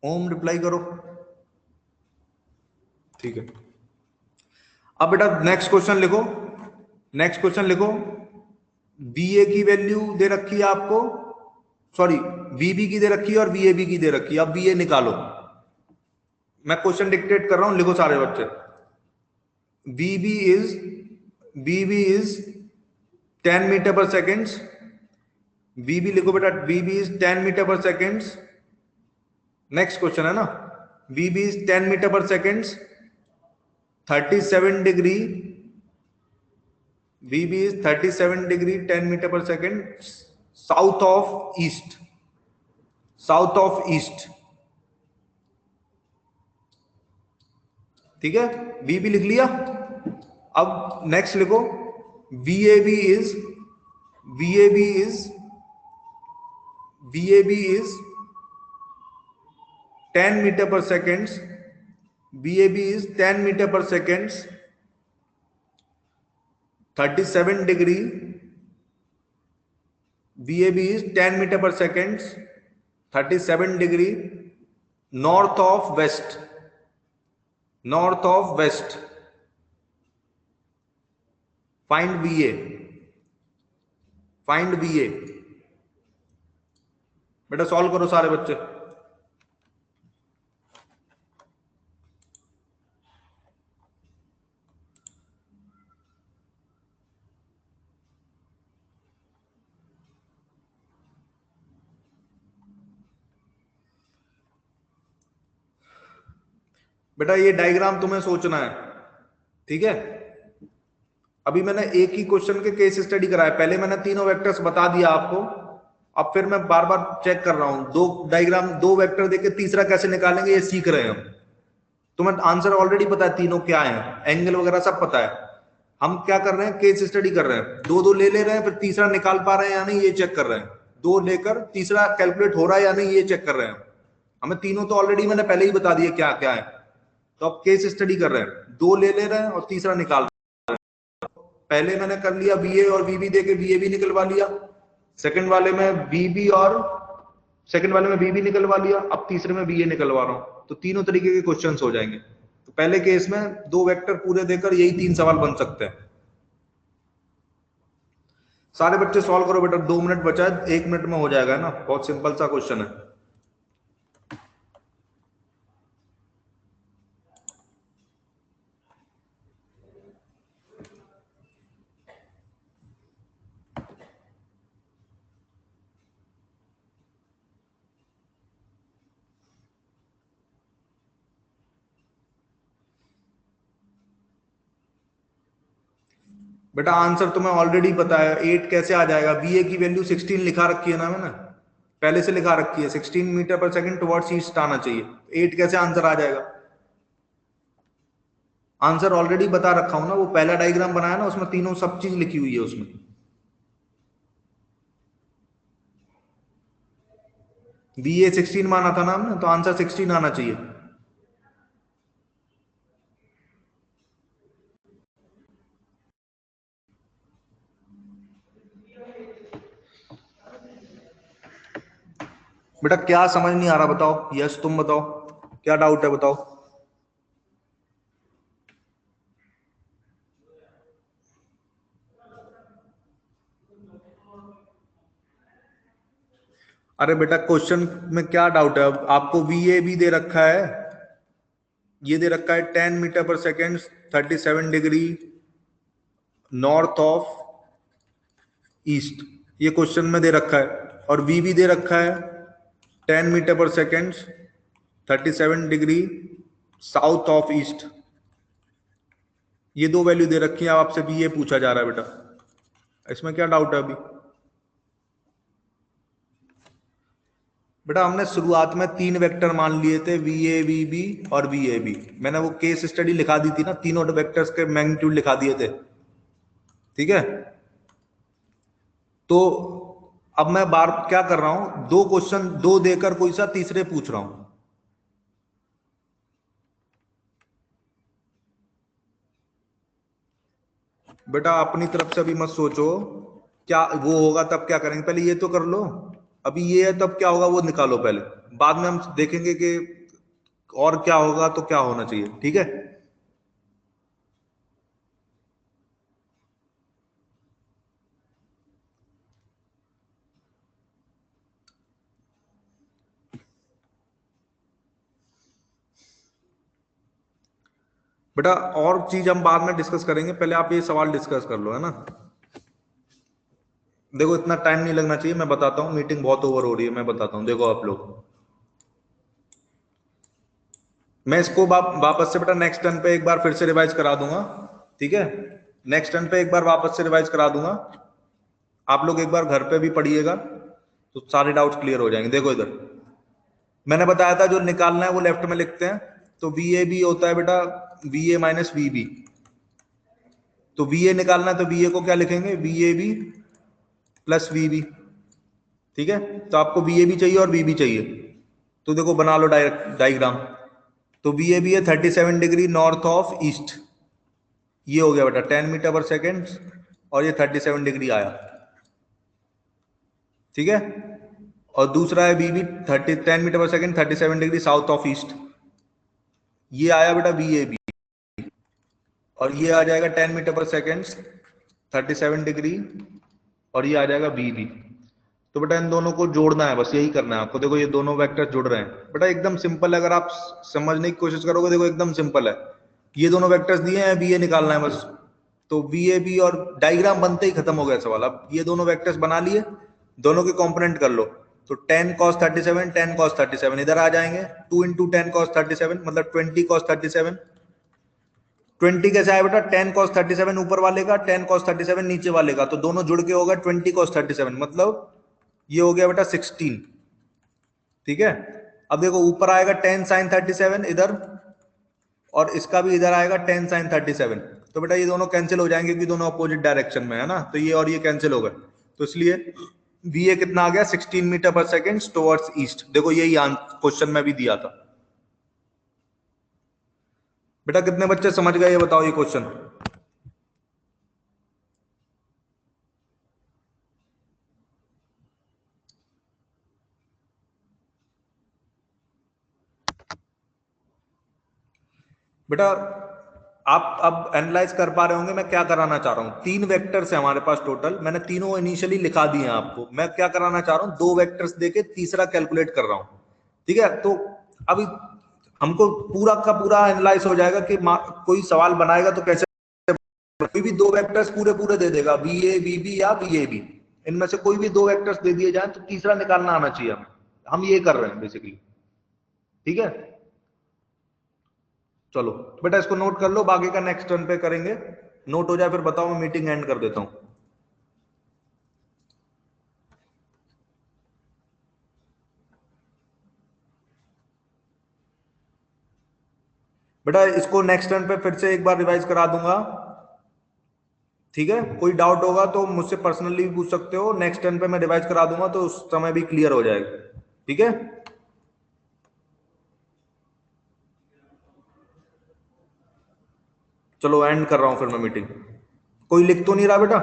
ओम रिप्लाई करो। ठीक है। अब बेटा नेक्स्ट क्वेश्चन लिखो, नेक्स्ट क्वेश्चन लिखो। बीए की वैल्यू दे रखी है आपको, सॉरी वीबी की दे रखी है और वीएबी की दे रखी है। अब बीए निकालो, मैं क्वेश्चन डिक्टेट कर रहा हूं, लिखो सारे बच्चे। V B is, V B is 10 metre per second, V B लिखो बेटा, V B is 10 metre per second. Next question है ना, V B is 10 metre per second, 37 degree, V B is 37 degree 10 metre per second south of east, south of east. ठीक है, V B लिख लिया। अब next लिखो, V A B is, V A B is, V A B is 10 metre per second, V A B is 10 metre per second 37 degree, V A B is 10 metre per second 37 degree north of west, north of west. Find V A, find V A. बेटा solve करो सारे बच्चे। बेटा ये diagram तुम्हें सोचना है, ठीक है। अभी मैंने एक ही क्वेश्चन के केस स्टडी कराया, पहले मैंने तीनों वेक्टर्स बता दिया आपको, अब फिर मैं बार बार चेक कर रहा हूं, दो डायग्राम, दो वेक्टर देके तीसरा कैसे निकालेंगे ये सीख रहे हैं हम। तुम्हें आंसर ऑलरेडी पता है तीनों क्या है, एंगल वगैरह सब पता है। हम क्या कर रहे हैं, केस स्टडी कर रहे हैं, दो दो ले ले रहे हैं, फिर तीसरा निकाल पा रहे हैं या नहीं ये चेक कर रहे हैं, दो लेकर तीसरा कैलकुलेट हो रहा है या नहीं ये चेक कर रहे हैं। हमें तीनों तो ऑलरेडी मैंने पहले ही बता दिए क्या क्या है, तो अब केस स्टडी कर रहे हैं, दो ले ले रहे हैं और तीसरा निकाल। पहले मैंने कर लिया बीए और बीबी देके बीए भी निकलवा लिया, सेकंड वाले में बीबी और सेकंड वाले में बीबी निकलवा लिया, अब तीसरे में बीए निकलवा रहा हूं, तो तीनों तरीके के क्वेश्चंस हो जाएंगे। तो पहले केस में दो वेक्टर पूरे देकर यही तीन सवाल बन सकते हैं। सारे बच्चे सॉल्व करो बेटा, 2 मिनट बचा है, 1 मिनट में हो जाएगा ना, बहुत सिंपल सा क्वेश्चन है। बेटा आंसर तुम्हें ऑलरेडी पता है, 8 कैसे आ जाएगा, बीए की वैल्यू 16 लिखा रखी है ना मैंने, पहले से लिखा रखी है, 16 मीटर पर सेकंड टुवर्ड्स ईस्ट आना चाहिए, 8 कैसे आंसर आ जाएगा। आंसर ऑलरेडी बता रखा हूं ना, वो पहला डायग्राम बनाया ना, उसमें तीनों सब चीज लिखी हुई है उसमें। बीए 16 माना था ना हमने, तो आंसर 16 आना चाहिए। बेटा क्या समझ नहीं आ रहा बताओ, यस तुम बताओ क्या डाउट है बताओ। अरे बेटा क्वेश्चन में क्या डाउट है, अब आपको वीए भी दे रखा है, ये दे रखा है 10 metre per second 37 degree north of east, ये क्वेश्चन में दे रखा है, और वी भी दे रखा है 10 metre per second 37 degree south of east, ये दो वैल्यू दे रखी है। अब आपसे भी ये पूछा जा रहा है बेटा, इसमें क्या डाउट है अभी। बेटा हमने शुरुआत में 3 वेक्टर मान लिए थे, वी ए वी बी और वी ए बी, मैंने वो केस स्टडी लिखा दी थी ना, तीनों वेक्टर्स के मैग्नीट्यूड लिखा दिए थे, ठीक है। तो अब मैं बार क्या कर रहा हूं, दो क्वेश्चन दो देकर कोई सा तीसरे पूछ रहा हूं। बेटा अपनी तरफ से अभी मत सोचो क्या वो होगा तब क्या करेंगे, पहले ये तो कर लो, अभी ये है तब क्या होगा वो निकालो पहले, बाद में हम देखेंगे कि और क्या होगा तो क्या होना चाहिए, ठीक है। बेटा और चीज हम बाद में डिस्कस करेंगे, पहले आप ये सवाल डिस्कस कर लो, है ना। देखो इतना टाइम नहीं लगना चाहिए, मैं बताता हूँ, मीटिंग बहुत ओवर हो रही है, मैं बताता हूँ। देखो आप लोग, मैं इसको वापस से बेटा नेक्स्ट टर्न पे एक बार फिर से रिवाइज करा दूंगा, ठीक है? नेक्स्ट टर्न पे एक बार वापस से रिवाइज करा दूंगा, आप लोग एक बार घर पे भी पढ़िएगा तो सारे डाउट्स क्लियर हो जाएंगे। देखो इधर मैंने बताया था जो निकालना है वो लेफ्ट में लिखते हैं, तो वी ए बी होता है बेटा V A minus V B. तो वी ए निकालना है तो वी ए को क्या लिखेंगे, V A B plus V B, ठीक है? तो आपको वी ए बी चाहिए और वी बी चाहिए, तो देखो बना लो डायग्राम। तो वी ए बी है 37 डिग्री नॉर्थ ऑफ ईस्ट, ये हो गया बेटा 10 मीटर पर सेकेंड, और ये 37 डिग्री आया, ठीक है? और दूसरा है we B 10 metre per second 37 degree south of east, ये आया बेटा वी ए बी। और ये आ जाएगा 10 मीटर पर सेकेंड 37 डिग्री, और ये आ जाएगा बी बी। तो बेटा इन दोनों को जोड़ना है, बस यही करना है आपको। देखो ये दोनों वेक्टर जुड़ रहे हैं बेटा, एकदम सिंपल है। अगर आप समझने की कोशिश करोगे, देखो एकदम सिंपल है। ये दोनों वेक्टर्स दिए हैं, बी ए निकालना है बस। तो वी ए बी, और डायग्राम बनते ही खत्म हो गया सवाल। अब ये दोनों वेक्टर्स बना लिए, दोनों के कंपोनेंट कर लो। तो 10 cos 37 10 cos 37 इधर आ जाएंगे, 2 इंटू 10 cos 37 मतलब 20 cos 37। 20 कैसे आया बेटा, 10 cos 37 ऊपर वाले का, 10 cos 37 नीचे वाले का, तो दोनों जुड़ के होगा 20 cos 37, मतलब ये हो गया बेटा 16, ठीक है? अब देखो ऊपर आएगा 10 sin 37 इधर, और इसका भी इधर आएगा 10 sin 37। तो बेटा ये दोनों कैंसिल हो जाएंगे क्योंकि दोनों अपोजिट डायरेक्शन में है ना, तो ये और ये कैंसिल हो गए। तो इसलिए वी ए कितना आ गया, 16 metre per second towards east. देखो यही क्वेश्चन में भी दिया था बेटा। कितने बच्चे समझ गए ये बताओ ये क्वेश्चन? बेटा आप अब एनालाइज कर पा रहे होंगे मैं क्या कराना चाह रहा हूं। 3 वेक्टर्स है हमारे पास टोटल, मैंने तीनों इनिशियली लिखा दिए हैं आपको। मैं क्या कराना चाह रहा हूं, 2 वेक्टर्स देके तीसरा कैलकुलेट कर रहा हूं, ठीक है? तो अभी हमको पूरा का पूरा एनालाइज हो जाएगा कि कोई सवाल बनाएगा तो कैसे, कोई भी 2 वेक्टर्स पूरे पूरे दे देगा, बी ए बी बी या बी ए बी, इनमें से कोई भी 2 वेक्टर्स दे दिए जाए तो तीसरा निकालना आना चाहिए हमें। हम ये कर रहे हैं बेसिकली, ठीक है? चलो बेटा इसको नोट कर लो, बाकी का नेक्स्ट टर्न पे करेंगे। नोट हो जाए फिर बताओ, मैं मीटिंग एंड कर देता हूं। बेटा इसको नेक्स्ट टर्न पे फिर से एक बार रिवाइज करा दूंगा, ठीक है? कोई डाउट होगा तो मुझसे पर्सनली भी पूछ सकते हो, नेक्स्ट टर्न पे मैं रिवाइज करा दूंगा तो उस समय भी क्लियर हो जाएगा, ठीक है? चलो एंड कर रहा हूं फिर मैं मीटिंग। कोई लिख तो नहीं रहा बेटा?